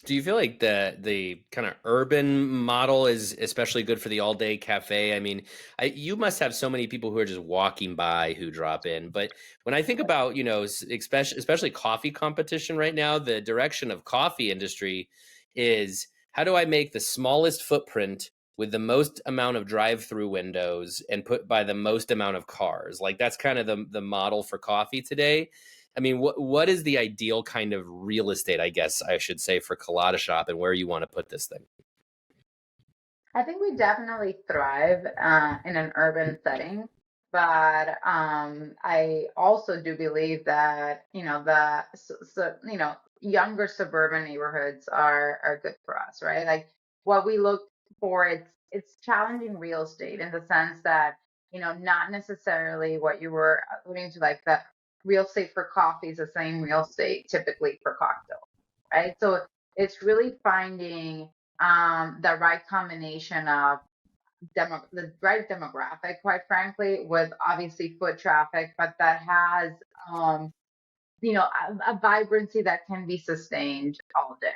Do you feel like the kind of urban model is especially good for the all day cafe? I mean, you must have so many people who are just walking by who drop in. But when I think about especially coffee competition right now, the direction of coffee industry is how do I make the smallest footprint with the most amount of drive through windows and put by the most amount of cars? Like that's kind of the model for coffee today. I mean, what is the ideal kind of real estate, I guess I should say, for Colada Shop and where you want to put this thing? I think we definitely thrive in an urban setting, but I also do believe that younger suburban neighborhoods are good for us, right? Like what we look for, it's challenging real estate in the sense that not necessarily what you were alluding to, like the real estate for coffee is the same real estate typically for cocktails, right? So it's really finding the right combination of the right demographic, quite frankly, with obviously foot traffic, but that has a vibrancy that can be sustained all day.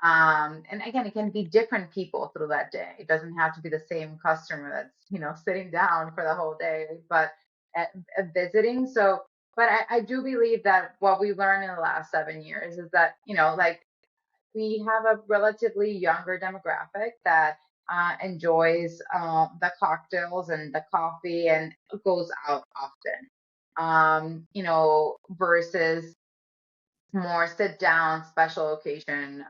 And again, it can be different people through that day. It doesn't have to be the same customer that's sitting down for the whole day, but visiting. So, but I do believe that what we learned in the last 7 years is that like we have a relatively younger demographic that enjoys the cocktails and the coffee and goes out often. Versus more sit down special occasion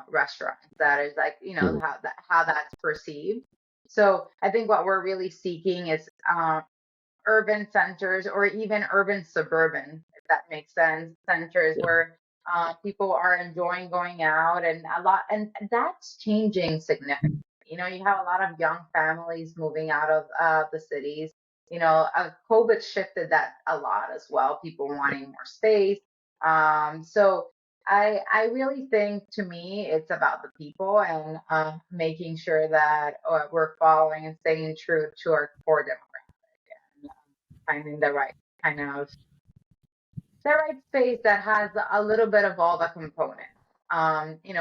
restaurants that is like Mhm. how that's perceived. So I think what we're really seeking is urban centers or even urban suburban, if that makes sense, centers Yeah. where people are enjoying going out and a lot, and that's changing significantly. You have a lot of young families moving out of the cities. COVID shifted that a lot as well. People wanting more space. So I really think, to me, it's about the people, and making sure that we're following and staying true to our core demographic, and finding kind of the right space that has a little bit of all the components.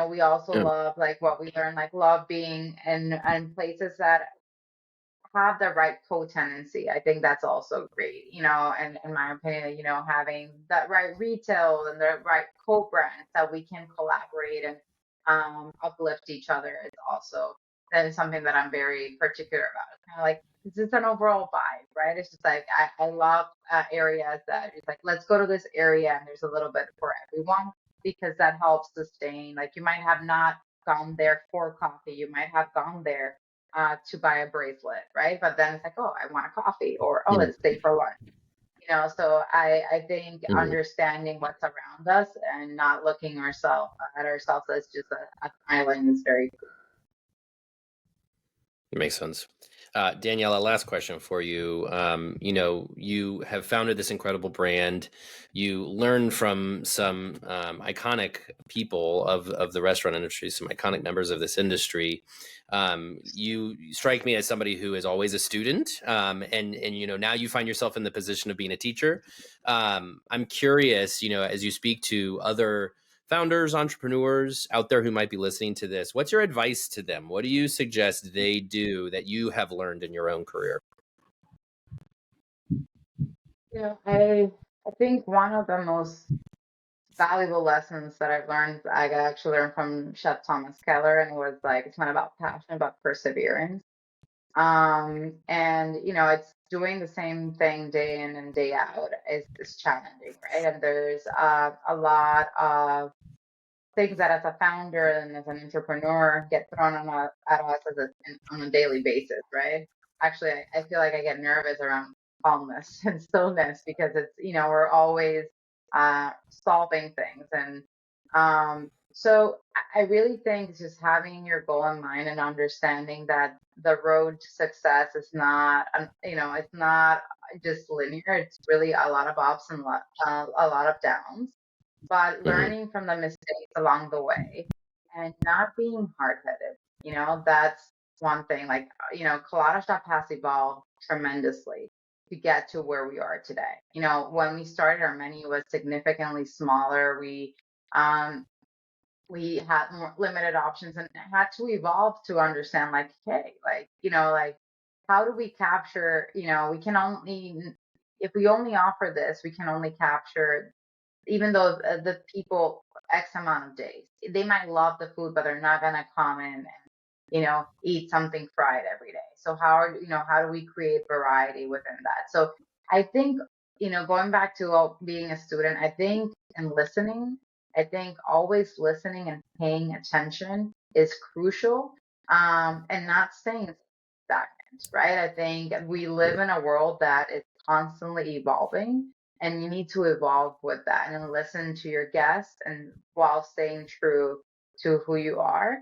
We also Yeah. love, like, what we learn, like, love being in places that have the right co-tenancy. I think that's also great, and in my opinion, having that right retail and the right co-brands that we can collaborate and uplift each other is also that is something that I'm very particular about. It's kind of like it's just an overall vibe, right? It's just like I love areas that it's like, let's go to this area and there's a little bit for everyone, because that helps sustain. Like, you might have not gone there for coffee, you might have gone there to buy a bracelet, right? But then it's like, oh, I want a coffee, or oh, let's stay for lunch. So I think Mhm. understanding what's around us and not looking at ourselves as just an island is very cool. It makes sense. Daniela, last question for you. You have founded this incredible brand. You learn from some iconic people of the restaurant industry, some iconic members of this industry. You strike me as somebody who is always a student, and now you find yourself in the position of being a teacher. I'm curious, as you speak to other founders, entrepreneurs out there who might be listening to this, what's your advice to them? What do you suggest they do that you have learned in your own career? I think one of the most valuable lessons that I've learned, I actually learned from Chef Thomas Keller, and it was like, it's not about passion, about perseverance. And it's doing the same thing day in and day out is challenging, right? And there's a lot of things that, as a founder and as an entrepreneur, get thrown at us on a daily basis, right? Actually, I feel like I get nervous around calmness and stillness, because we're always solving things. And so I really think it's just having your goal in mind and understanding that the road to success is not, it's not just linear. It's really a lot of ups and a lot of downs, but Hmm. learning from the mistakes along the way and not being hard-headed. That's one thing. Like, Colada Shop has evolved tremendously to get to where we are today. When we started, our menu was significantly smaller. We had more limited options and had to evolve to understand, like, hey, like, how do we capture, we can only, if we only offer this, we can only capture, even though the people X amount of days, they might love the food, but they're not gonna come in and eat something fried every day. So how do we create variety within that? So I think, going back to being a student, I think, and listening, I think always listening and paying attention is crucial, and not staying stagnant, right? I think we live in a world that is constantly evolving, and you need to evolve with that and listen to your guests, and while staying true to who you are,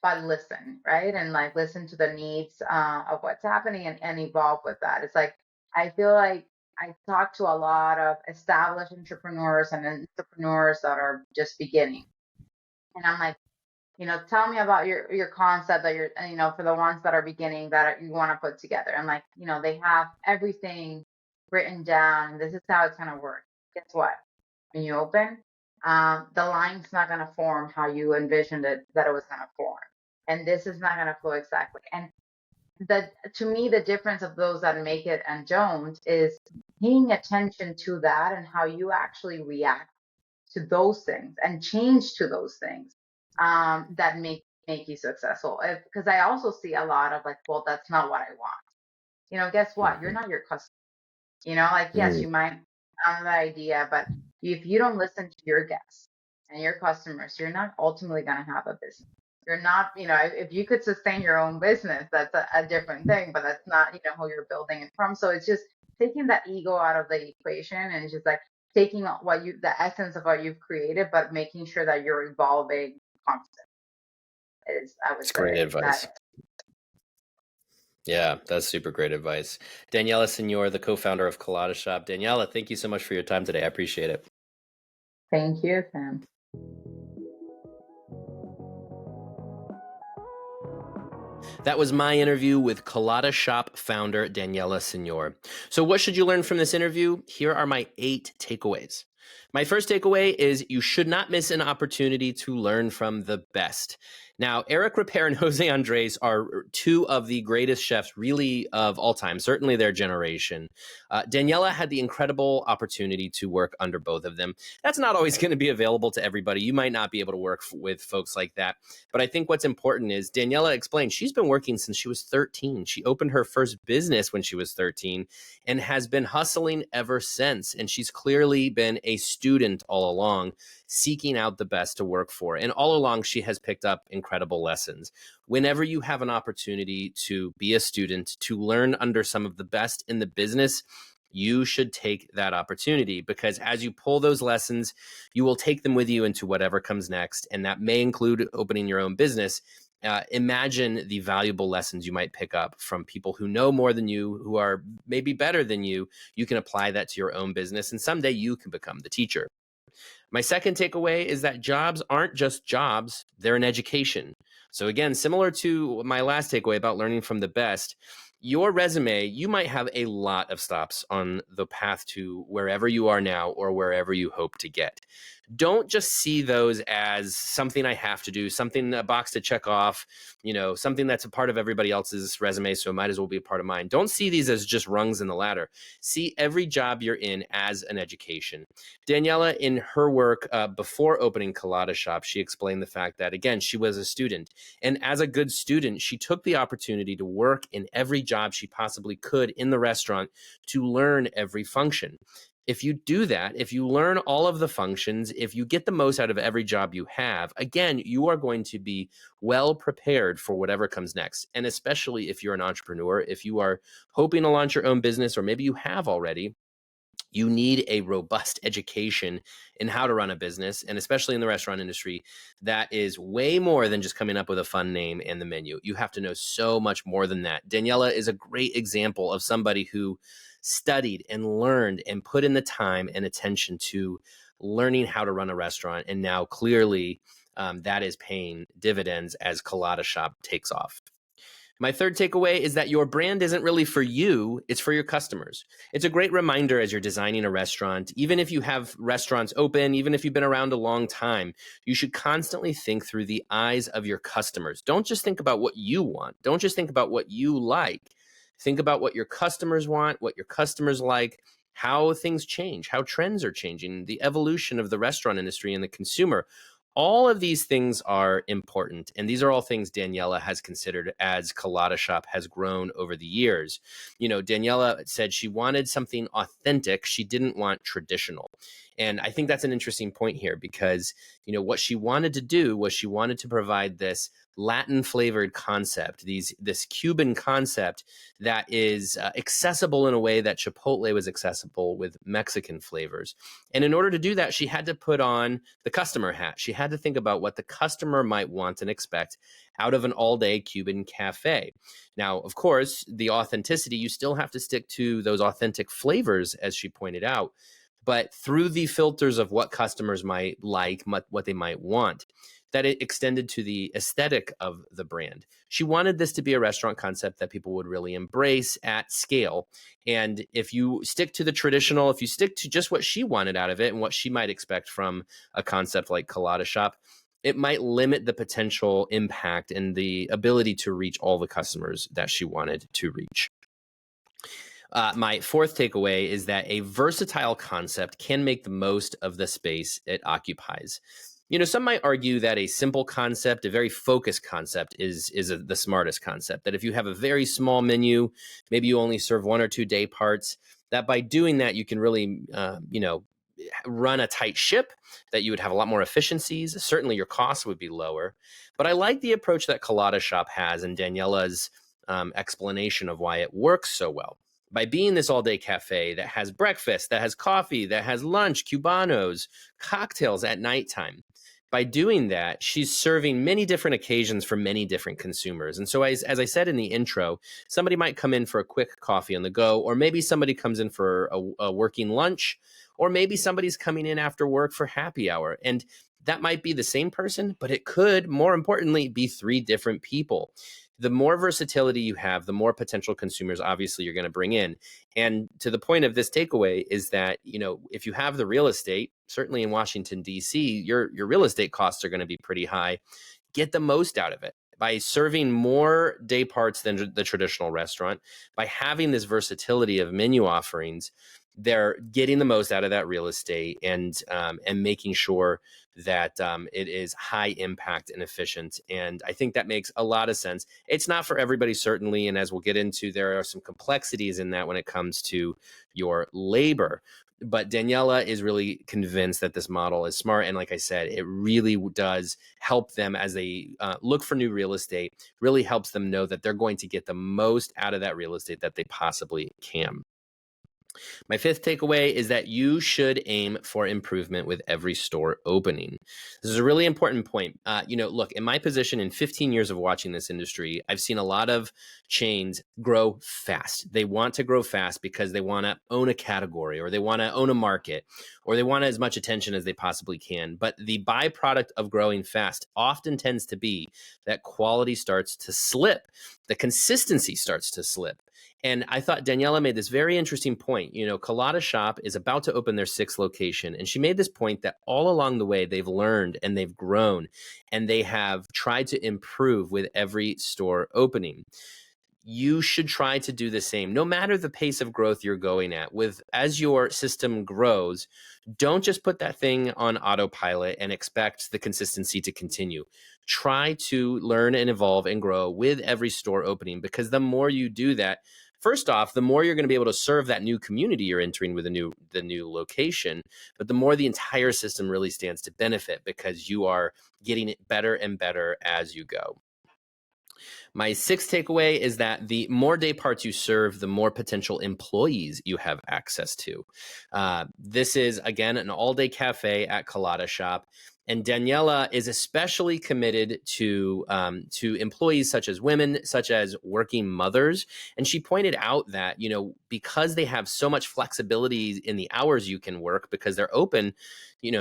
but listen, right? And like, listen to the needs of what's happening, and evolve with that. It's like, I feel like I talk to a lot of established entrepreneurs and entrepreneurs that are just beginning, and I'm like, tell me about your concept that you're, for the ones that are beginning, that you want to put together. And like, they have everything written down, and this is how it's going to work. Guess what? When you open, the line's not going to form how you envisioned it that it was going to form, and this is not going to flow exactly. And the to me, the difference of those that make it and don't is paying attention to that, and how you actually react to those things and change to those things, that make you successful. Because I also see a lot of, like, well, that's not what I want. Guess what? You're not your customer. Like, yes, Hmm. you might have the idea, but if you don't listen to your guests and your customers, you're not ultimately going to have a business. You're not, if you could sustain your own business, that's a different thing, but that's not, who you're building it from. So it's just taking that ego out of the equation, and it's just like taking the essence of what you've created, but making sure that you're evolving constantly is, I would It's great say, advice. that. Yeah, that's super great advice. Daniella Senior, the co-founder of Colada Shop. Daniela, thank you so much for your time today. I appreciate it. Thank you, Sam. That was my interview with Colada Shop founder Daniella Senior. So, what should you learn from this interview? Here are my 8 takeaways. My first takeaway is you should not miss an opportunity to learn from the best. Now, Eric Ripert and Jose Andres are 2 of the greatest chefs, really, of all time, certainly their generation. Daniella had the incredible opportunity to work under both of them. That's not always going to be available to everybody. You might not be able to work with folks like that. But I think what's important is Daniella explained she's been working since she was 13. She opened her first business when she was 13 and has been hustling ever since. And she's clearly been a student all along, seeking out the best to work for. And all along, she has picked up incredible lessons. Whenever you have an opportunity to be a student, to learn under some of the best in the business, you should take that opportunity, because as you pull those lessons, you will take them with you into whatever comes next. And that may include opening your own business. Imagine the valuable lessons you might pick up from people who know more than you, who are maybe better than you. You can apply that to your own business, and someday you can become the teacher. My second takeaway is that jobs aren't just jobs, they're an education. So, again, similar to my last takeaway about learning from the best, your resume, you might have a lot of stops on the path to wherever you are now or wherever you hope to get. Don't just see those as something I have to do, something, a box to check off, something that's a part of everybody else's resume, so it might as well be a part of mine. Don't see these as just rungs in the ladder. See every job you're in as an education. Daniella, in her work before opening Colada Shop, she explained the fact that, again, she was a student. And as a good student, she took the opportunity to work in every job she possibly could in the restaurant to learn every function. If you do that, if you learn all of the functions, if you get the most out of every job you have, again, you are going to be well prepared for whatever comes next. And especially if you're an entrepreneur, if you are hoping to launch your own business, or maybe you have already, you need a robust education in how to run a business, and especially in the restaurant industry, that is way more than just coming up with a fun name and the menu. You have to know so much more than that. Daniella is a great example of somebody who studied and learned and put in the time and attention to learning how to run a restaurant. And now clearly that is paying dividends as Colada Shop takes off. My third takeaway is that your brand isn't really for you, it's for your customers. It's a great reminder as you're designing a restaurant, even if you have restaurants open, even if you've been around a long time, you should constantly think through the eyes of your customers. Don't just think about what you want. Don't just think about what you like. Think about what your customers want, what your customers like, how things change, how trends are changing, the evolution of the restaurant industry and the consumer. All of these things are important, and these are all things Daniella has considered as Colada Shop has grown over the years. Daniella said she wanted something authentic. She didn't want traditional. And I think that's an interesting point here, because, what she wanted to do was she wanted to provide this Latin flavored concept, this Cuban concept that is accessible in a way that Chipotle was accessible with Mexican flavors. And in order to do that, she had to put on the customer hat. She had to think about what the customer might want and expect out of an all-day Cuban cafe. Now, of course, the authenticity, you still have to stick to those authentic flavors, as she pointed out, but through the filters of what customers might like, what they might want, that it extended to the aesthetic of the brand. She wanted this to be a restaurant concept that people would really embrace at scale. And if you stick to the traditional, if you stick to just what she wanted out of it and what she might expect from a concept like Colada Shop, it might limit the potential impact and the ability to reach all the customers that she wanted to reach. My fourth takeaway is that a versatile concept can make the most of the space it occupies. Some might argue that a simple concept, a very focused concept is the smartest concept. That if you have a very small menu, maybe you only serve 1 or 2 day parts, that by doing that, you can really, run a tight ship, that you would have a lot more efficiencies. Certainly your costs would be lower. But I like the approach that Colada Shop has, and Daniella's explanation of why it works so well. By being this all-day cafe that has breakfast, that has coffee, that has lunch, cubanos, cocktails at nighttime, by doing that, she's serving many different occasions for many different consumers. And so as I said in the intro, somebody might come in for a quick coffee on the go, or maybe somebody comes in for a working lunch, or maybe somebody's coming in after work for happy hour. And That might be the same person, but it could, more importantly, be three different people. The more versatility you have, the more potential consumers obviously you're going to bring in. And to the point of this takeaway is that, if you have the real estate, certainly in Washington D.C., your real estate costs are going to be pretty high. Get the most out of it by serving more day parts than the traditional restaurant. By having this versatility of menu offerings, they're getting the most out of that real estate, and making sure that it is high impact and efficient. And I think that makes a lot of sense. It's not for everybody, certainly, and as we'll get into, there are some complexities in that when it comes to your labor. But Daniella is really convinced that this model is smart. And like I said, it really does help them as they look for new real estate, really helps them know that they're going to get the most out of that real estate that they possibly can. My fifth takeaway is that you should aim for improvement with every store opening. This is a really important point. Look, in my position in 15 years of watching this industry, I've seen a lot of chains grow fast. They want to grow fast because they want to own a category, or they want to own a market, or they want as much attention as they possibly can. But the byproduct of growing fast often tends to be that quality starts to slip. The consistency starts to slip. And I thought Daniella made this very interesting point. Colada Shop is about to open their 6th location. And she made this point that all along the way, they've learned and they've grown, and they have tried to improve with every store opening. You should try to do the same, no matter the pace of growth you're going at. As your system grows, don't just put that thing on autopilot and expect the consistency to continue. Try to learn and evolve and grow with every store opening, because the more you do that, first off, the more you're going to be able to serve that new community you're entering with the new location, but the more the entire system really stands to benefit, because you are getting it better and better as you go. My 6th takeaway is that the more day parts you serve, the more potential employees you have access to. This is, again, an all-day cafe at Colada Shop. And Daniella is especially committed to employees such as women, such as working mothers. And she pointed out that, because they have so much flexibility in the hours you can work, because they're open,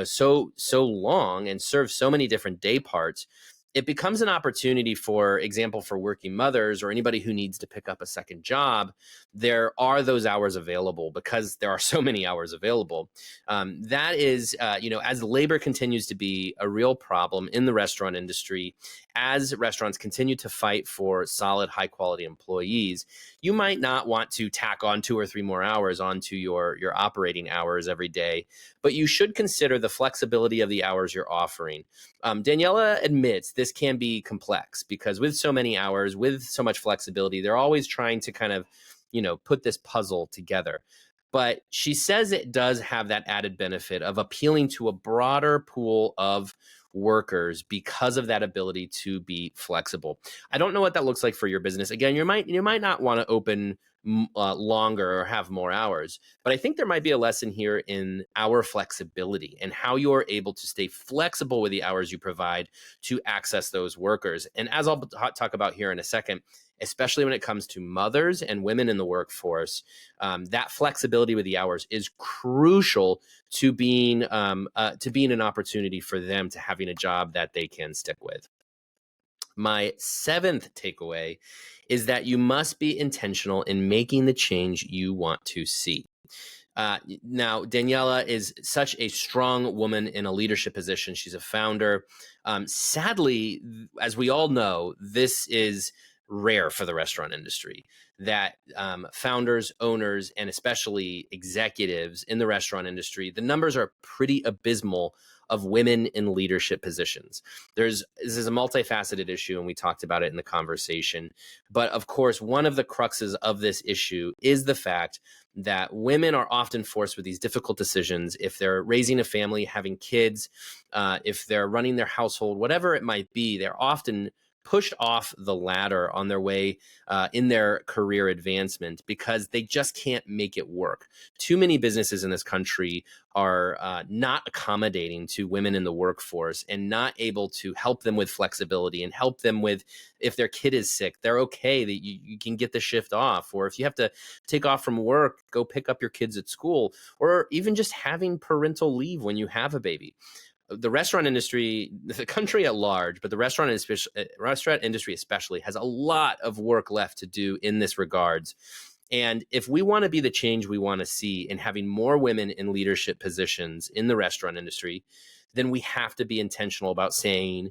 so long and serve so many different day parts, it becomes an opportunity, for example, for working mothers or anybody who needs to pick up a second job. There are those hours available because there are so many hours available. That is, as labor continues to be a real problem in the restaurant industry, as restaurants continue to fight for solid, high quality employees, you might not want to tack on 2 or 3 more hours onto your operating hours every day, but you should consider the flexibility of the hours you're offering. Daniella admits this can be complex, because with so many hours, with so much flexibility, they're always trying to kind of, put this puzzle together. But she says it does have that added benefit of appealing to a broader pool of workers because of that ability to be flexible. I don't know what that looks like for your business. Again, you might not want to open longer or have more hours, but I think there might be a lesson here in our flexibility and how you're able to stay flexible with the hours you provide to access those workers. And as I'll talk about here in a second, especially when it comes to mothers and women in the workforce, that flexibility with the hours is crucial to being an opportunity for them to having a job that they can stick with. My 7th takeaway is that you must be intentional in making the change you want to see. Now, Daniella is such a strong woman in a leadership position. She's a founder. Sadly, as we all know, this is rare for the restaurant industry, that founders, owners, and especially executives in the restaurant industry, the numbers are pretty abysmal of women in leadership positions. This is a multifaceted issue, and we talked about it in the conversation. But of course, one of the cruxes of this issue is the fact that women are often forced with these difficult decisions. If they're raising a family, having kids, if they're running their household, whatever it might be, they're often pushed off the ladder on their way in their career advancement because they just can't make it work. Too many businesses in this country are not accommodating to women in the workforce and not able to help them with flexibility and help them with, if their kid is sick, they're okay that you can get the shift off. Or if you have to take off from work, go pick up your kids at school, or even just having parental leave when you have a baby. the restaurant industry, the country at large, but the restaurant industry especially has a lot of work left to do in this regards. And if we want to be the change we want to see in having more women in leadership positions in the restaurant industry, then we have to be intentional about saying,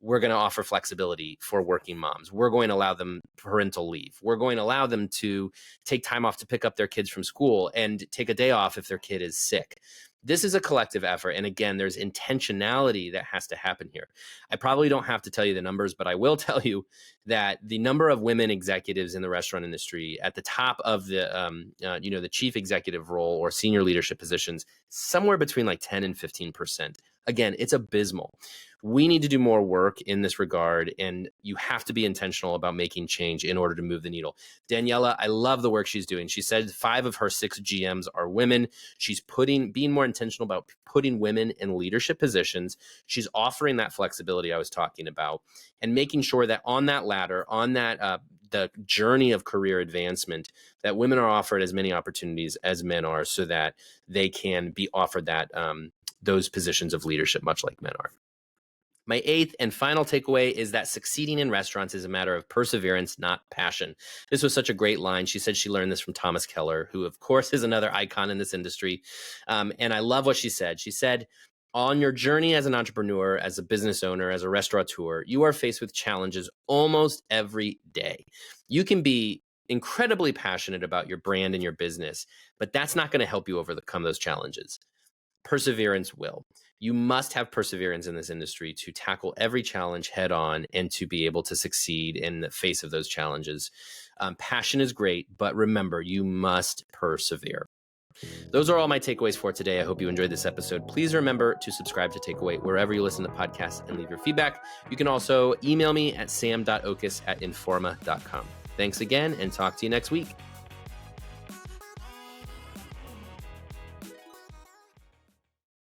we're going to offer flexibility for working moms. We're going to allow them parental leave. We're going to allow them to take time off to pick up their kids from school and take a day off if their kid is sick. This is a collective effort. And again, there's intentionality that has to happen here. I probably don't have to tell you the numbers, but I will tell you that the number of women executives in the restaurant industry at the top of the chief executive role or senior leadership positions, somewhere between like 10 and 15%. Again, it's abysmal. We need to do more work in this regard, and you have to be intentional about making change in order to move the needle. Daniella, I love the work she's doing. She said 5 of her 6 GMs are women. She's being more intentional about putting women in leadership positions. She's offering that flexibility I was talking about and making sure that on that ladder, on that the journey of career advancement, that women are offered as many opportunities as men are so that they can be offered that those positions of leadership, much like men are. My 8th and final takeaway is that succeeding in restaurants is a matter of perseverance, not passion. This was such a great line. She said she learned this from Thomas Keller, who, of course, is another icon in this industry. And I love what she said. She said, on your journey as an entrepreneur, as a business owner, as a restaurateur, you are faced with challenges almost every day. You can be incredibly passionate about your brand and your business, but that's not going to help you overcome those challenges. Perseverance will. You must have perseverance in this industry to tackle every challenge head on and to be able to succeed in the face of those challenges. Passion is great, but remember, you must persevere. Those are all my takeaways for today. I hope you enjoyed this episode. Please remember to subscribe to Takeaway wherever you listen to podcasts and leave your feedback. You can also email me at sam.oches@informa.com. Thanks again, and talk to you next week.